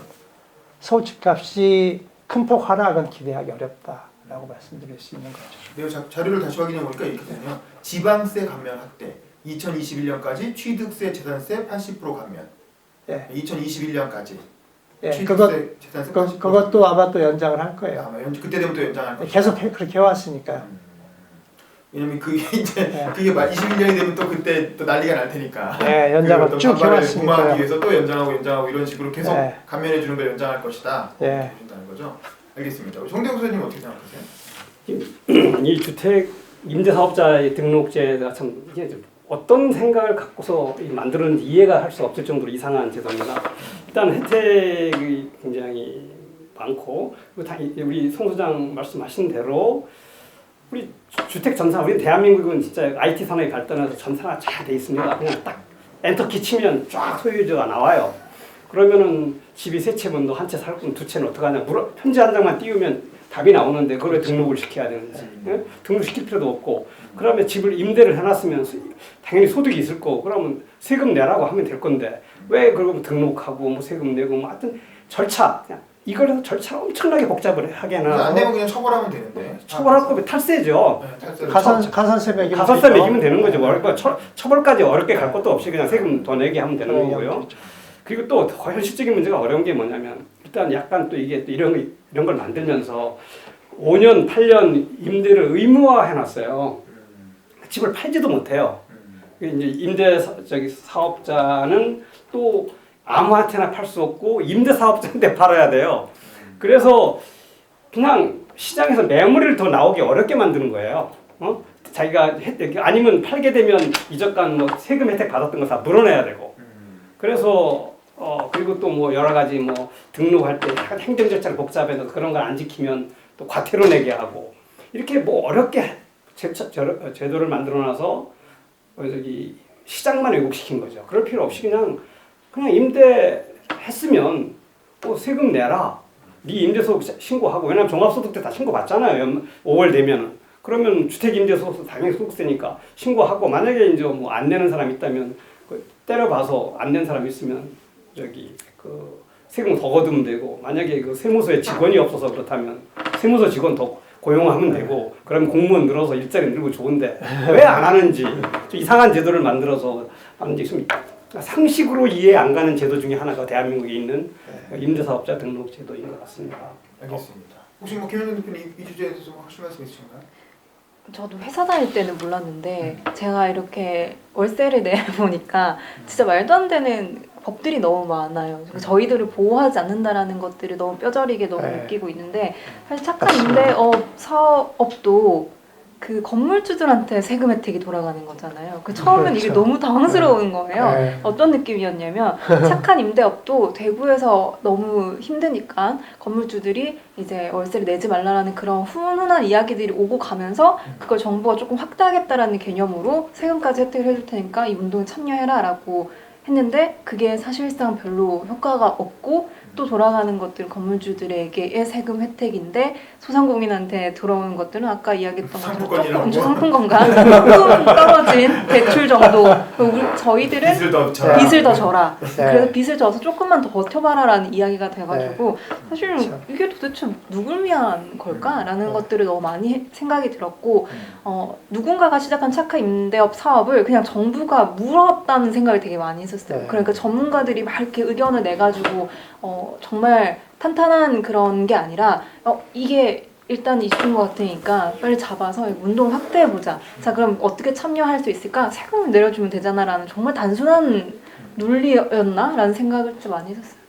서울 집값이 큰 폭 하락은 기대하기 어렵다라고 말씀드릴 수 있는 거죠. 내가 자료를 다시 확인해 보니까 이렇게 되네요. 지방세 감면 확대. 2021년까지 취득세, 재산세 80% 감면. 예. 2021년까지. 예, 취득세, 재산세 80%. 그것도 아마 또 연장을 할 거예요. 아마 그때 되면 또 연장할 거예요. 계속 그렇게 해왔으니까요. 왜냐면 그게 이제 네. 그게 21년이 되면 또 그때 또 난리가 날 테니까. 네, 연장을 쭉 해왔으니까요. 도모하기 위해서 또 연장하고 이런 식으로 계속 네. 감면해 주는 걸 연장할 것이다. 네. 준다는 거죠. 알겠습니다. 정대욱 선생님 어떻게 생각하세요? 이 주택 임대사업자의 등록제가 참 이게 좀 어떤 생각을 갖고서 만들었는지 이해가 할 수 없을 정도로 이상한 제도입니다. 일단 혜택이 굉장히 많고 그리고 우리 송 소장 말씀하신 대로 우리 주택 전산, 우리 대한민국은 진짜 IT 산업이 발전해서 전산화 잘 돼 있습니다. 그냥 딱 엔터키 치면 쫙 소유주가 나와요. 그러면은 집이 세 채면 너 한 채 살 거면 두 채는 어떡하냐. 편지 한 장만 띄우면 답이 나오는데 그걸 왜 등록을 시켜야 되는지. 예? 등록시킬 필요도 없고. 그러면 집을 임대를 해놨으면 당연히 소득이 있을 거고 그러면 세금 내라고 하면 될 건데 왜 그러면 등록하고 뭐 세금 내고 뭐 하여튼 절차 그냥 이걸 해서 절차를 엄청나게 복잡을 하게 해놔서 안 되면 그냥 처벌하면 되는데. 처벌할 거면 탈세죠. 네, 탈세로 가산세 매기면 가산세 매기면 되는 거죠. 그러니까 처벌까지 어렵게 갈 것도 없이 그냥 세금 더 내게 하면 되는 네, 거고요. 그리고 또 더 현실적인 문제가 어려운 게 뭐냐면 일단 약간 또 이게 또 이런 걸 만들면서 5년, 8년 임대를 의무화 해놨어요. 집을 팔지도 못해요. 이제 저기 사업자는 또 아무한테나 팔 수 없고 임대 사업자한테 팔아야 돼요. 그래서 그냥 시장에서 매물을 더 나오기 어렵게 만드는 거예요. 자기가 아니면 팔게 되면 이전간 뭐 세금 혜택 받았던 거 다 물어내야 되고. 그래서 그리고 또 뭐 여러 가지 뭐 등록할 때 행정 절차가 복잡해서 그런 걸 안 지키면 또 과태료 내게 하고 이렇게 뭐 어렵게 제도를 만들어놔서 저기 시장만 왜곡시킨 거죠. 그럴 필요 없이 그냥 임대했으면 세금 내라. 네 임대소득 신고하고 왜냐면 종합소득세 다 신고 받잖아요. 5월 되면은 그러면 주택임대소득세 당연히 소득세니까 신고하고 만약에 이제 뭐 안 내는 사람 있다면 때려봐서 안 낸 사람 있으면 저기 그 세금 더 거두면 되고 만약에 그 세무서에 직원이 없어서 그렇다면 세무서 직원 더 고용하면 되고 그러면 공무원 늘어서 일자리 늘고 좋은데 왜 안 하는지 좀 이상한 제도를 만들어서 하는지 좀 상식으로 이해 안 가는 제도 중에 하나가 대한민국에 있는 임대사업자 등록 제도인 것 같습니다. 알겠습니다. 혹시 뭐 김현정 대표님 이 주제에 대해서 뭐 하실 말씀 있으신가요? 저도 회사 다닐 때는 몰랐는데 제가 이렇게 월세를 내보니까 진짜 말도 안 되는 법들이 너무 많아요. 저희들을 보호하지 않는다라는 것들을 너무 뼈저리게 너무 느끼고 있는데 사실 착한 임대업 사업도 그 건물주들한테 세금 혜택이 돌아가는 거잖아요. 처음엔 이게 그렇죠. 너무 당황스러운 거예요. 어떤 느낌이었냐면 착한 임대업도 대구에서 너무 힘드니까 건물주들이 이제 월세를 내지 말라라는 그런 훈훈한 이야기들이 오고 가면서 그걸 정부가 조금 확대하겠다라는 개념으로 세금까지 혜택을 해줄 테니까 이 운동에 참여해라라고 했는데 그게 사실상 별로 효과가 없고 또 돌아가는 것들은 건물주들에게의 세금 혜택인데 소상공인한테 들어오는 것들은 아까 이야기했던 것처럼 조금 상품권과 조금 떨어진 대출 정도. 저희들은 빚을 더 져라. 그래서 빚을 져서 조금만 더 버텨봐라라는 이야기가 돼가지고 사실 이게 도대체 누굴 위한 걸까라는 것들을 너무 많이 생각이 들었고 누군가가 시작한 착한 임대업 사업을 그냥 정부가 물었다는 생각을 되게 많이 했었어요. 그러니까 전문가들이 막 이렇게 의견을 내가지고 정말 탄탄한 그런 게 아니라 이게 일단 이슈인 것 같으니까 빨리 잡아서 운동을 확대해보자. 자 그럼 어떻게 참여할 수 있을까? 세금을 내려주면 되잖아라는 정말 단순한 논리였나? 라는 생각을 좀 많이 했었어요.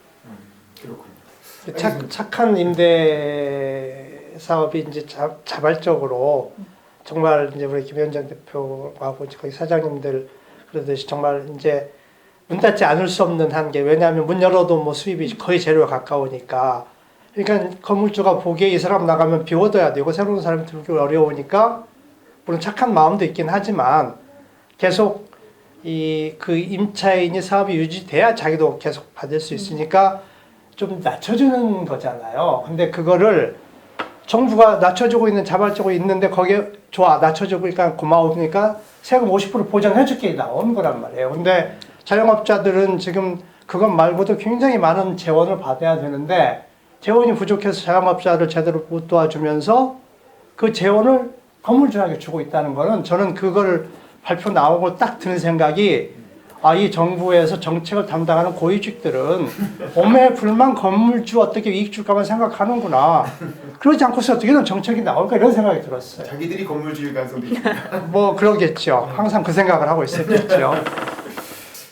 그렇군요. 착한 임대 사업이 이제 자발적으로 정말 이제 우리 김현정 대표하고 거기 사장님들 그러듯이 정말 이제 문 닫지 않을 수 없는 한계. 왜냐하면 문 열어도 뭐 수입이 거의 제로에 가까우니까. 그러니까 건물주가 보기에 이 사람 나가면 비워둬야 되고 새로운 사람이 들기 어려우니까 물론 착한 마음도 있긴 하지만 계속 그 임차인이 사업이 유지돼야 자기도 계속 받을 수 있으니까 좀 낮춰주는 거잖아요. 근데 그거를 정부가 낮춰주고 있는 자발적으로 있는데 거기에 좋아 낮춰주고 그러니까 고마우니까 세금 50% 보전해줄게 나온 거란 말이에요. 근데 자영업자들은 지금 그것 말고도 굉장히 많은 재원을 받아야 되는데 재원이 부족해서 자영업자를 제대로 못 도와주면서 그 재원을 건물주에게 주고 있다는 거는 저는 그걸 발표 나오고 딱 드는 생각이 이 정부에서 정책을 담당하는 고위직들은 오매불만 건물주 어떻게 이익 줄까만 생각하는구나. 그러지 않고서 어떻게든 정책이 나올까 이런 생각이 들었어요. 자기들이 건물주일 가능성도 있습니다. 뭐 그러겠죠. 항상 그 생각을 하고 있었겠죠.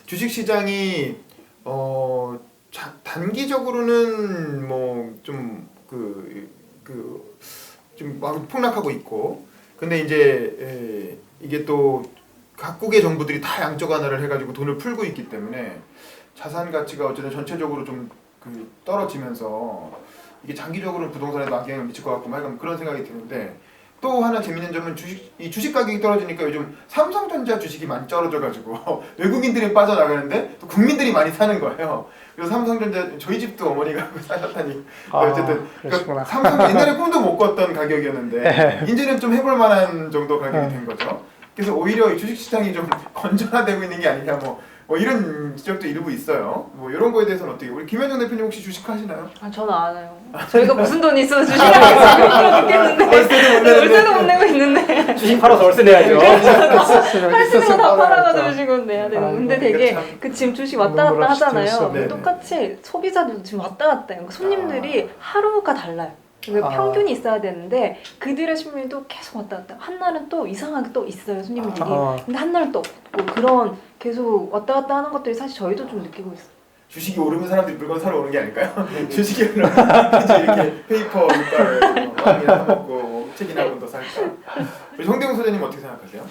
주식시장이 단기적으로는 뭐 좀 좀 폭락하고 있고 근데 이제 이게 또 각국의 정부들이 다 양적 완화를 해가지고 돈을 풀고 있기 때문에 자산 가치가 어쨌든 전체적으로 좀 떨어지면서 이게 장기적으로 부동산에도 악영향을 미칠 것 같고 막 그런 생각이 드는데 또 하나 재밌는 점은 주식 가격이 떨어지니까 요즘 삼성전자 주식이 많이 떨어져가지고 외국인들이 빠져나가는데 또 국민들이 많이 사는 거예요. 그래서 삼성전자 저희 집도 어머니가 사셨다니 어쨌든 그러니까 삼성 옛날에 꿈도 못 꿨던 가격이었는데 이제는 좀 해볼 만한 정도 가격이 된 거죠. 그래서 오히려 주식시장이 좀 건전화되고 있는 게 아니냐 뭐 이런 지적도 일부 있어요. 뭐 이런 거에 대해서는 어떻게 우리 김현정 대표님 혹시 주식 하시나요? 저는 안 해요. 저희가 무슨 돈이 있어서 주식을 하겠는데 월세도 못 내고 있는데 주식 팔아서 월세 내야죠. 할 수 있는 거 다 팔아가지고 주식은 내야 되는 근데 되게 그 지금 주식 왔다 갔다 하잖아요. 똑같이 소비자도 지금 왔다 갔다 해요. 손님들이 하루가 달라요. 그 평균이 있어야 되는데 그들의 심리도 계속 왔다 갔다. 한 날은 또 이상하게 또 있어요 손님들이. 근데 한 날은 또 없고 그런 계속 왔다 갔다 하는 것들이 사실 저희도 좀 느끼고 있어요. 주식이 오르면 사람들이 물건 사러 오는 게 아닐까요? 주식이 오르면 이제 이렇게 페이퍼 물가를 많이 사먹고 책이나 한 번 더 살까? 우리 송대웅 소장님 어떻게 생각하세요?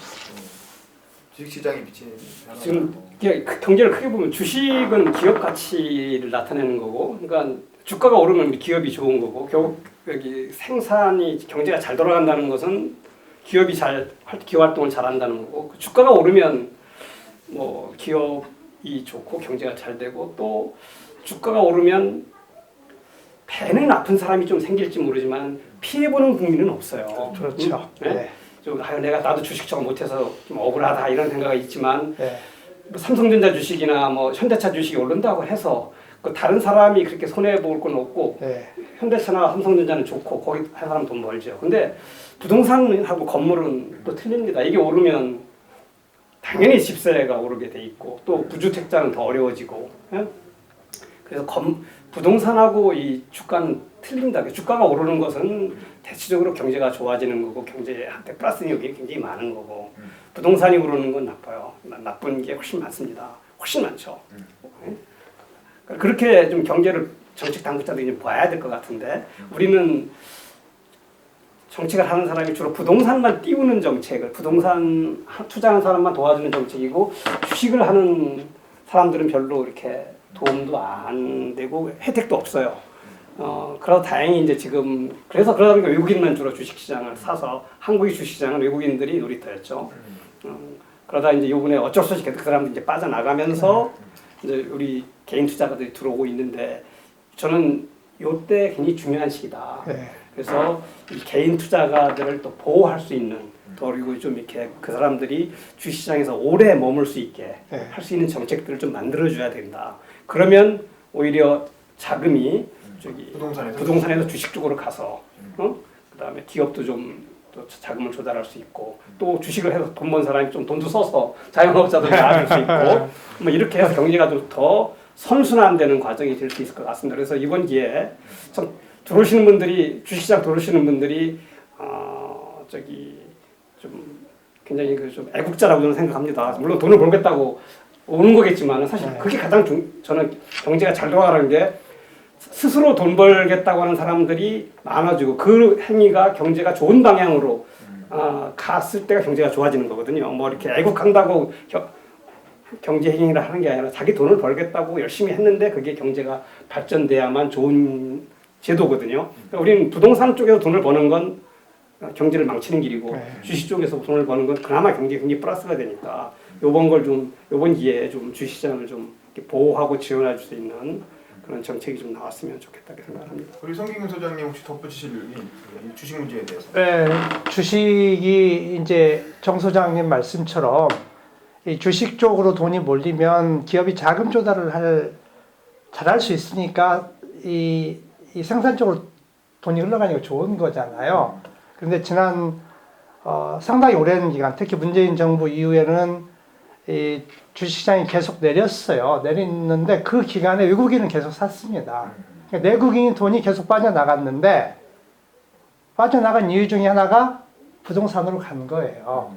주식시장에 비치는 변화가 지금 뭐. 이게 경제를 크게 보면 주식은 기업 가치를 나타내는 거고, 그러니까 주가가 오르면 기업이 좋은 거고, 결국 여기 생산이 경제가 잘 돌아간다는 것은 기업이 잘 기업 활동을 잘한다는 거고, 주가가 오르면 뭐 기업이 좋고 경제가 잘 되고, 또 주가가 오르면 배는 아픈 사람이 좀 생길지 모르지만 피해 보는 국민은 없어요. 그렇죠. 네? 네. 좀 내가 나도 주식 저거 못해서 좀 억울하다 이런 생각이 있지만. 네. 뭐 삼성전자 주식이나 뭐 현대차 주식이 오른다고 해서 그 다른 사람이 그렇게 손해 볼 건 없고 네. 현대차나 삼성전자는 좋고 거기 할 사람 돈 벌죠. 근데 부동산하고 건물은 또 틀립니다. 이게 오르면 당연히 집세가 오르게 돼 있고 또 무주택자는 더 어려워지고. 예? 그래서 부동산하고 이 주가는 틀린다. 주가가 오르는 것은 대체적으로 경제가 좋아지는 거고 경제한테 플러스 요인이 굉장히 많은 거고 부동산이 오르는 건 나빠요. 나쁜 게 훨씬 많습니다. 훨씬 많죠. 네? 그렇게 좀 경제를 정책 당국자들이 좀 봐야 될 것 같은데 우리는 정책을 하는 사람이 주로 부동산만 띄우는 정책을 부동산 투자하는 사람만 도와주는 정책이고 주식을 하는 사람들은 별로 이렇게 도움도 안 되고 혜택도 없어요. 그래서 다행히 이제 지금 그러다 보니까 외국인만 주로 주식시장을 사서 한국의 주식시장은 외국인들이 놀이터였죠. 그러다 이제 요번에 어쩔 수 없이 그 사람들이 이제 빠져나가면서 이제 우리 개인 투자가들이 들어오고 있는데 저는 요때 굉장히 중요한 시기다. 네. 그래서 이 개인 투자가들을 또 보호할 수 있는 또 그리고 좀 이렇게 그 사람들이 주식시장에서 오래 머물 수 있게 네. 할 수 있는 정책들을 좀 만들어줘야 된다. 그러면 오히려 자금이 저기 부동산에서 주식 쪽으로 가서 그다음에 기업도 좀 또 자금을 조달할 수 있고 또 주식을 해서 돈 번 사람이 좀 돈도 써서 자영업자도 나아질 수 있고 뭐 이렇게 해서 경제가 좀 더 선순환되는 과정이 될 수 있을 것 같습니다. 그래서 이번 기회에 좀 들어오시는 분들이 주식시장 들어오시는 분들이 저기 좀 굉장히 그 좀 애국자라고 저는 생각합니다. 물론 돈을 벌겠다고 오는 거겠지만 사실 그게 가장 저는 경제가 잘 돌아가는 게 스스로 돈 벌겠다고 하는 사람들이 많아지고 그 행위가 경제가 좋은 방향으로 갔을 때가 경제가 좋아지는 거거든요. 뭐 이렇게 애국한다고 경제 행위를 하는 게 아니라 자기 돈을 벌겠다고 열심히 했는데 그게 경제가 발전돼야만 좋은 제도거든요. 그러니까 우리는 부동산 쪽에서 돈을 버는 건 경제를 망치는 길이고 주식 쪽에서 돈을 버는 건 그나마 경제에 굉장히 플러스가 되니까 요번 기회에 좀 주식시장을 좀 이렇게 보호하고 지원할 수 있는 그런 정책이 좀 나왔으면 좋겠다 생각합니다. 우리 성경윤 소장님 혹시 덧붙이실 주식 문제에 대해서? 네, 주식이 이제 정 소장님 말씀처럼 이 주식 쪽으로 돈이 몰리면 기업이 자금 조달을 잘할 수 있으니까 이 생산 쪽으로 돈이 흘러가니까 좋은 거잖아요. 그런데 지난 상당히 오랜 기간, 특히 문재인 정부 이후에는 이 주식시장이 계속 내렸어요. 내렸는데 그 기간에 외국인은 계속 샀습니다. 그러니까 내국인 돈이 계속 빠져나갔는데 빠져나간 이유 중에 하나가 부동산으로 간 거예요.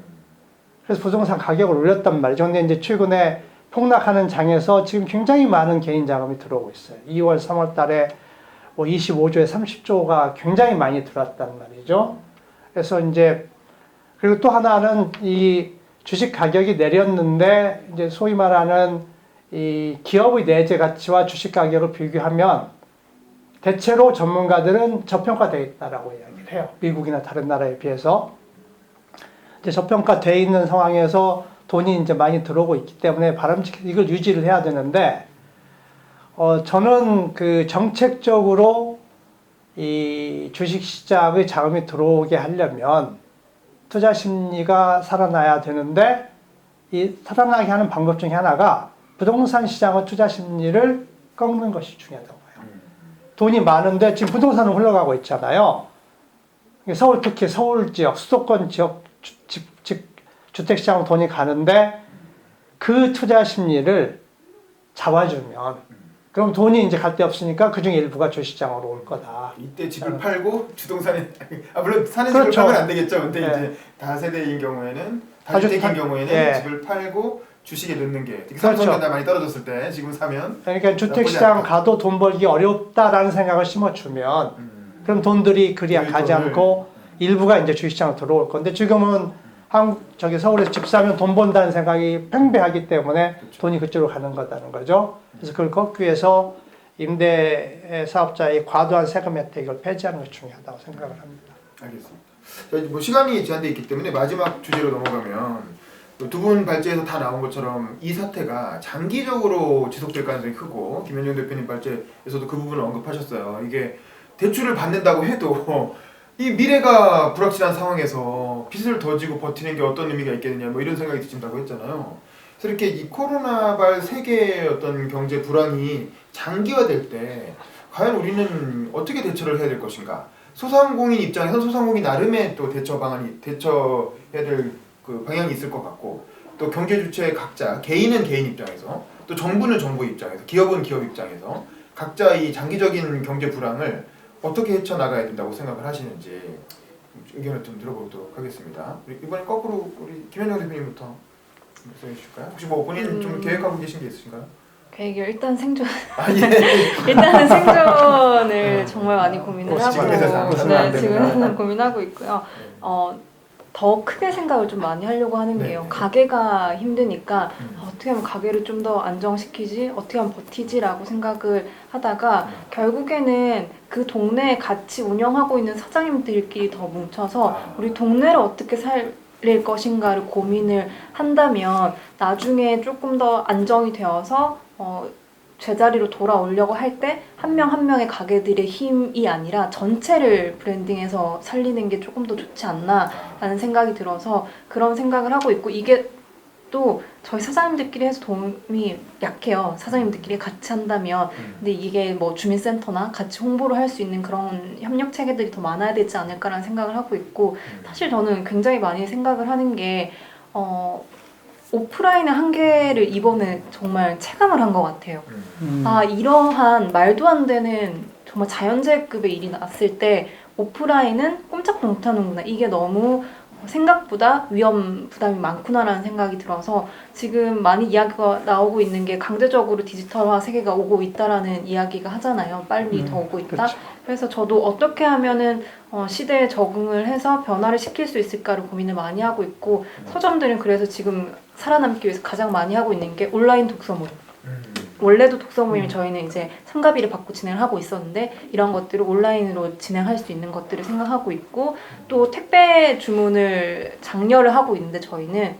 그래서 부동산 가격을 올렸단 말이죠. 근데 이제 최근에 폭락하는 장에서 지금 굉장히 많은 개인 자금이 들어오고 있어요. 2월, 3월 달에 뭐 25조에 30조가 굉장히 많이 들어왔단 말이죠. 그래서 이제 그리고 또 하나는 이 주식 가격이 내렸는데 이제 소위 말하는 이 기업의 내재 가치와 주식 가격을 비교하면 대체로 전문가들은 저평가되어 있다라고 이야기를 해요. 미국이나 다른 나라에 비해서 이제 저평가되어 있는 상황에서 돈이 이제 많이 들어오고 있기 때문에 바람직해서 이걸 유지를 해야 되는데 저는 그 정책적으로 이 주식 시장의 자금이 들어오게 하려면 투자 심리가 살아나야 되는데 이 살아나게 하는 방법 중에 하나가 부동산 시장의 투자 심리를 꺾는 것이 중요하다고 봐요. 돈이 많은데 지금 부동산은 흘러가고 있잖아요. 서울 특히 서울 지역, 수도권 지역 주택 시장으로 돈이 가는데 그 투자 심리를 잡아주면 그럼 돈이 이제 갈 데 없으니까 그중 일부가 주식장으로 올 거다. 이때 집을 팔고 주동산에 물론 산에 그렇죠. 집을 팔면 안 되겠죠. 근데 네. 이제 다세대인 경우에는 다주- 다주택인 경우에는 예. 집을 팔고 주식에 넣는 게 특히 그렇죠. 삼성전자 많이 떨어졌을 때 지금 사면 그러니까 주택시장 않다. 가도 돈 벌기 어렵다라는 생각을 심어주면 그럼 돈들이 그리 가지 않고 일부가 이제 주식시장으로 들어올 건데 지금은 저기 서울에서 집 사면 돈 번다는 생각이 팽배하기 때문에 그렇죠. 돈이 그쪽으로 가는 거다는 거죠. 그래서 그걸 걷기 위해서 임대 사업자의 과도한 세금 혜택을 폐지하는 것이 중요하다고 생각을 합니다. 알겠습니다. 뭐 시간이 제한돼 있기 때문에 마지막 주제로 넘어가면 두 분 발제에서 다 나온 것처럼 이 사태가 장기적으로 지속될 가능성이 크고 김현정 대표님 발제에서도 그 부분을 언급하셨어요. 이게 대출을 받는다고 해도 이 미래가 불확실한 상황에서 빚을 더 지고 버티는 게 어떤 의미가 있겠느냐 뭐 이런 생각이 드신다고 했잖아요. 그래서 이렇게 이 코로나발 세계의 어떤 경제 불황이 장기화될 때 과연 우리는 어떻게 대처를 해야 될 것인가? 소상공인 입장에서 소상공인 나름의 또 대처해야 될 그 방향이 있을 것 같고 또 경제 주체 각자 개인은 개인 입장에서 또 정부는 정부 입장에서 기업은 기업 입장에서 각자 이 장기적인 경제 불황을 어떻게 헤쳐나가야 된다고 생각을 하시는지 의견을 좀 들어보도록 하겠습니다. 이번에 거꾸로 우리 김현정 대표님부터 말씀해 주실까요? 혹시 뭐 본인 좀 계획하고 계신 게 있으신가요? 계획이 일단 생존. 아 예. 일단은 생존을 정말 많이 고민을 하고 지금의 세상은 안 네, 됩니다. 지금 고민하고 있고요. 더 크게 생각을 좀 많이 하려고 하는 네. 게요. 가게가 힘드니까 어떻게 하면 가게를 좀 더 안정시키지, 어떻게 하면 버티지라고 생각을 하다가 결국에는 그 동네에 같이 운영하고 있는 사장님들끼리 더 뭉쳐서 우리 동네를 어떻게 살릴 것인가를 고민을 한다면 나중에 조금 더 안정이 되어서 제자리로 돌아오려고 할 때 한 명 한 명의 가게들의 힘이 아니라 전체를 브랜딩해서 살리는 게 조금 더 좋지 않나라는 생각이 들어서 그런 생각을 하고 있고 이게 또 저희 사장님들끼리 해서 도움이 약해요. 사장님들끼리 같이 한다면 근데 이게 뭐 주민센터나 같이 홍보를 할 수 있는 그런 협력 체계들이 더 많아야 되지 않을까라는 생각을 하고 있고 사실 저는 굉장히 많이 생각을 하는 게 오프라인의 한계를 이번에 정말 체감을 한 것 같아요. 아, 이러한 말도 안 되는 정말 자연재해급의 일이 났을 때 오프라인은 꼼짝 못하는구나. 이게 너무 생각보다 위험 부담이 많구나라는 생각이 들어서 지금 많이 이야기가 나오고 있는 게 강제적으로 디지털화 세계가 오고 있다라는 이야기가 하잖아요. 빨리 더 오고 있다. 그렇죠. 그래서 저도 어떻게 하면은 시대에 적응을 해서 변화를 시킬 수 있을까를 고민을 많이 하고 있고 서점들은 그래서 지금 살아남기 위해서 가장 많이 하고 있는 게 온라인 독서 모임. 원래도 독서 모임 저희는 이제 참가비를 받고 진행을 하고 있었는데 이런 것들을 온라인으로 진행할 수 있는 것들을 생각하고 있고 또 택배 주문을 장려를 하고 있는데 저희는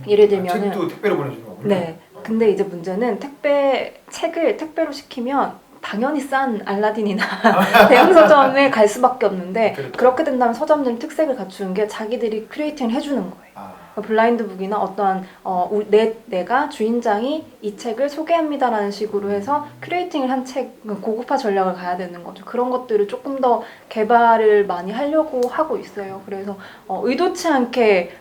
예를 들면은 책도 택배로 보내주는 거군요. 네. 근데 이제 문제는 책을 택배로 시키면 당연히 싼 알라딘이나 대형 서점에 갈 수밖에 없는데 그렇죠. 그렇게 된다면 서점들은 특색을 갖추는 게 자기들이 크리에이팅을 해주는 거예요. 블라인드북이나 어떠한 내가 주인장이 이 책을 소개합니다라는 식으로 해서 크리에이팅을 한 책, 고급화 전략을 가야 되는 거죠. 그런 것들을 조금 더 개발을 많이 하려고 하고 있어요. 그래서 의도치 않게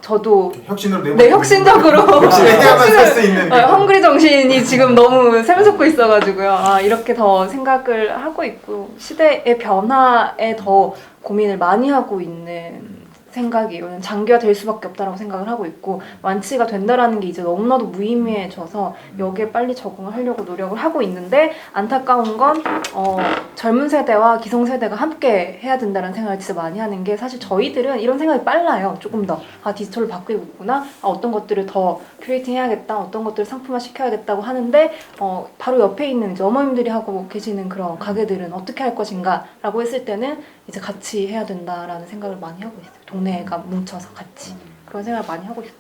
저도 혁신으로 혁신적으로 혁신해야만 살 수 있는 헝그리 정신이 지금 너무 샘솟고 있어가지고요. 이렇게 더 생각을 하고 있고 시대의 변화에 더 고민을 많이 하고 있는 생각이에요. 장기화 될 수밖에 없다라고 생각을 하고 있고 완치가 된다라는 게 이제 너무나도 무의미해져서 여기에 빨리 적응을 하려고 노력을 하고 있는데 안타까운 건 젊은 세대와 기성 세대가 함께 해야 된다는 생각을 진짜 많이 하는 게 사실 저희들은 이런 생각이 빨라요. 조금 더 디지털로 바뀌고 있구나. 어떤 것들을 더 큐레이팅 해야겠다. 어떤 것들을 상품화 시켜야겠다고 하는데 바로 옆에 있는 이제 어머님들이 하고 계시는 그런 가게들은 어떻게 할 것인가 라고 했을 때는 이제 같이 해야 된다라는 생각을 많이 하고 있어요. 동네가 뭉쳐서 같이 그런 생각을 많이 하고 있어요.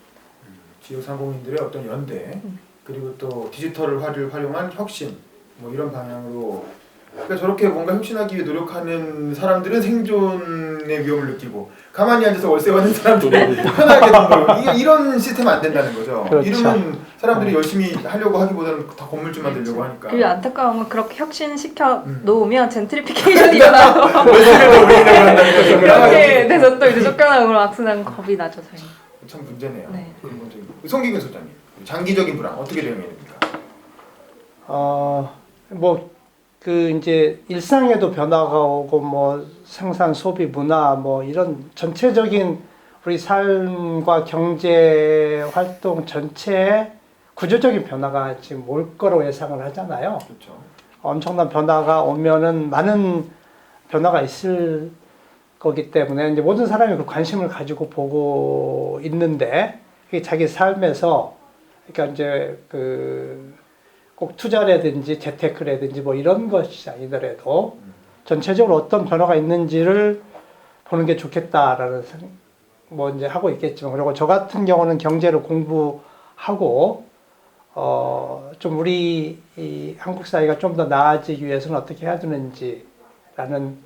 지역 상공인들의 어떤 연대 그리고 또 디지털을 활용한 혁신 뭐 이런 방향으로 그러니까 저렇게 뭔가 혁신하기 위해 노력하는 사람들은 생존의 위험을 느끼고 가만히 앉아서 월세 받는 사람들은 편하게 돈 벌고 이런 시스템 안 된다는 거죠. 그렇죠. 이러면 사람들이 열심히 하려고 하기보다는 다 건물주 만들려고 하니까. 그리고 안타까운 건 그렇게 혁신시켜 놓으면 젠트리피케이션이 일어나고 월세를 더 올리려고 한다는 거죠. 이렇게 돼서 또 이제 쫓겨나고 악순환 겁이 나죠 저희. 참 문제네요. 네. 근본적인. 송기근 소장님 장기적인 불황 어떻게 대응해야 됩니까? 뭐 그 이제 일상에도 변화가 오고 뭐 생산 소비 문화 뭐 이런 전체적인 우리 삶과 경제 활동 전체에 구조적인 변화가 지금 올 거라고 예상을 하잖아요. 그렇죠. 엄청난 변화가 오면은 많은 변화가 있을 거기 때문에 이제 모든 사람이 그 관심을 가지고 보고 있는데 그게 자기 삶에서 그러니까 이제 그 꼭 투자라든지 재테크라든지 뭐 이런 것이 아니더라도 전체적으로 어떤 변화가 있는지를 보는 게 좋겠다라는 뭐 이제 하고 있겠지만 그리고 저 같은 경우는 경제를 공부하고 좀 우리 이 한국 사회가 좀 더 나아지기 위해서는 어떻게 해야 되는지라는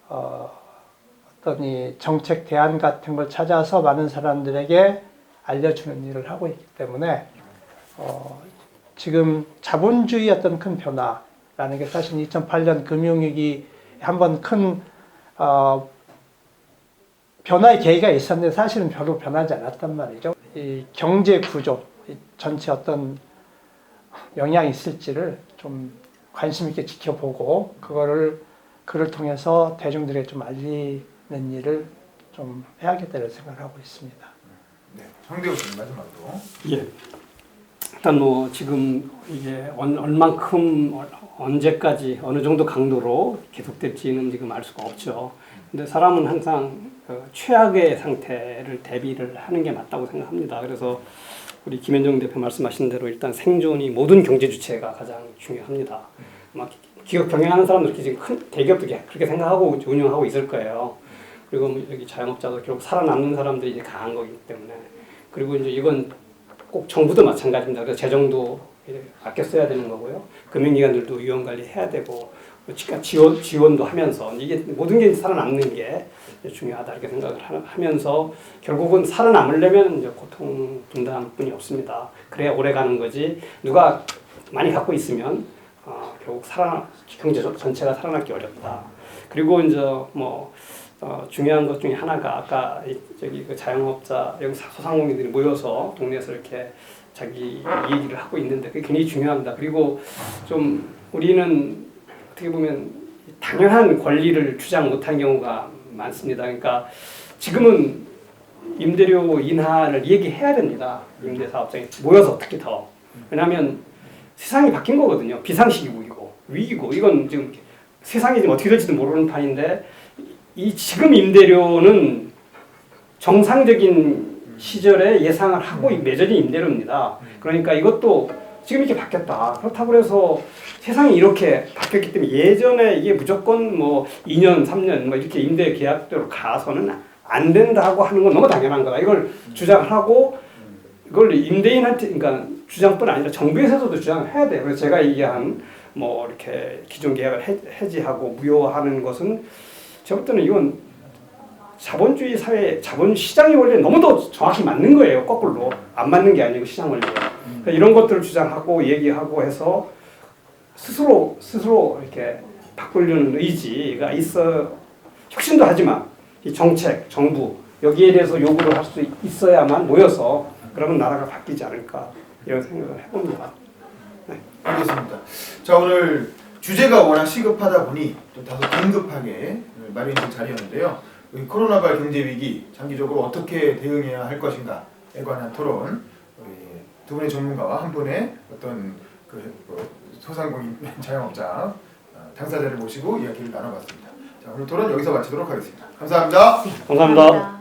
어떤 이 정책 대안 같은 걸 찾아서 많은 사람들에게 알려주는 일을 하고 있기 때문에 지금 자본주의 어떤 큰 변화라는 게 사실 2008년 금융위기 한번 큰 변화의 계기가 있었는데 사실은 별로 변하지 않았단 말이죠. 이 경제 구조 전체 어떤 영향이 있을지를 좀 관심 있게 지켜보고 그를 통해서 대중들에게 좀 알리는 일을 좀 해야겠다는 생각을 하고 있습니다. 네, 황대호 씨 마지막으로. 예. 일단 뭐 지금 이게 얼만큼 언제까지 어느 정도 강도로 계속될지는 지금 알 수가 없죠. 근데 사람은 항상 그 최악의 상태를 대비를 하는 게 맞다고 생각합니다. 그래서 우리 김현정 대표 말씀하신 대로 일단 생존이 모든 경제 주체가 가장 중요합니다. 막 기업 경영하는 사람들 지금 큰 대기업도 그렇게 생각하고 운영하고 있을 거예요. 그리고 뭐 여기 자영업자도 결국 살아남는 사람들이 이제 강한 거기 때문에 그리고 이제 이건 꼭 정부도 마찬가지입니다. 그래서 재정도 아껴 써야 되는 거고요. 금융기관들도 위험 관리해야 되고 지원도 하면서 이게 모든 게 살아남는 게 중요하다 이렇게 생각을 하면서 결국은 살아남으려면 이제 고통 분담뿐이 없습니다. 그래야 오래 가는 거지. 누가 많이 갖고 있으면 결국 경제 전체가 살아남기 어렵다. 그리고 이제 뭐 중요한 것 중에 하나가 아까 저기 그 자영업자 여기 소상공인들이 모여서 동네에서 이렇게 자기 얘기를 하고 있는데 그게 굉장히 중요합니다. 그리고 좀 우리는 어떻게 보면 당연한 권리를 주장 못한 경우가 많습니다. 그러니까 지금은 임대료 인하를 얘기해야 됩니다. 임대사업장이 모여서 특히 더. 왜냐하면 세상이 바뀐 거거든요. 비상시기고 위기고 이건 지금 세상이 지금 어떻게 될지도 모르는 판인데 이 지금 임대료는 정상적인 시절에 예상을 하고 맺어진 임대료입니다. 그러니까 이것도 지금 이렇게 바뀌었다. 그렇다고 해서 세상이 이렇게 바뀌었기 때문에 예전에 이게 무조건 뭐 2년, 3년 뭐 이렇게 임대 계약대로 가서는 안 된다고 하는 건 너무 당연한 거다. 이걸 주장하고 이걸 임대인한테 그러니까 주장뿐 아니라 정부에서도 주장을 해야 돼요. 그래서 제가 얘기한 뭐 이렇게 기존 계약을 해지하고 무효화하는 것은 제가 볼 때는 이건 자본주의 사회, 자본시장의 원리에 너무 더 정확히 맞는 거예요. 거꾸로. 안 맞는 게 아니고 시장 원리에. 그러니까 이런 것들을 주장하고 얘기하고 해서 스스로 이렇게 바꾸려는 의지가 있어 혁신도 하지만 이 정책, 정부 여기에 대해서 요구를 할 수 있어야만 모여서 그러면 나라가 바뀌지 않을까 이런 생각을 해봅니다. 네. 알겠습니다. 자 오늘 주제가 워낙 시급하다 보니 또 다소 긴급하게 마련된 자리였는데요. 코로나19 경제 위기 장기적으로 어떻게 대응해야 할 것인가에 관한 토론 우리 두 분의 전문가와 한 분의 어떤 소상공인 자영업자 당사자를 모시고 이야기를 나눠봤습니다. 자 오늘 토론 여기서 마치도록 하겠습니다. 감사합니다. 감사합니다.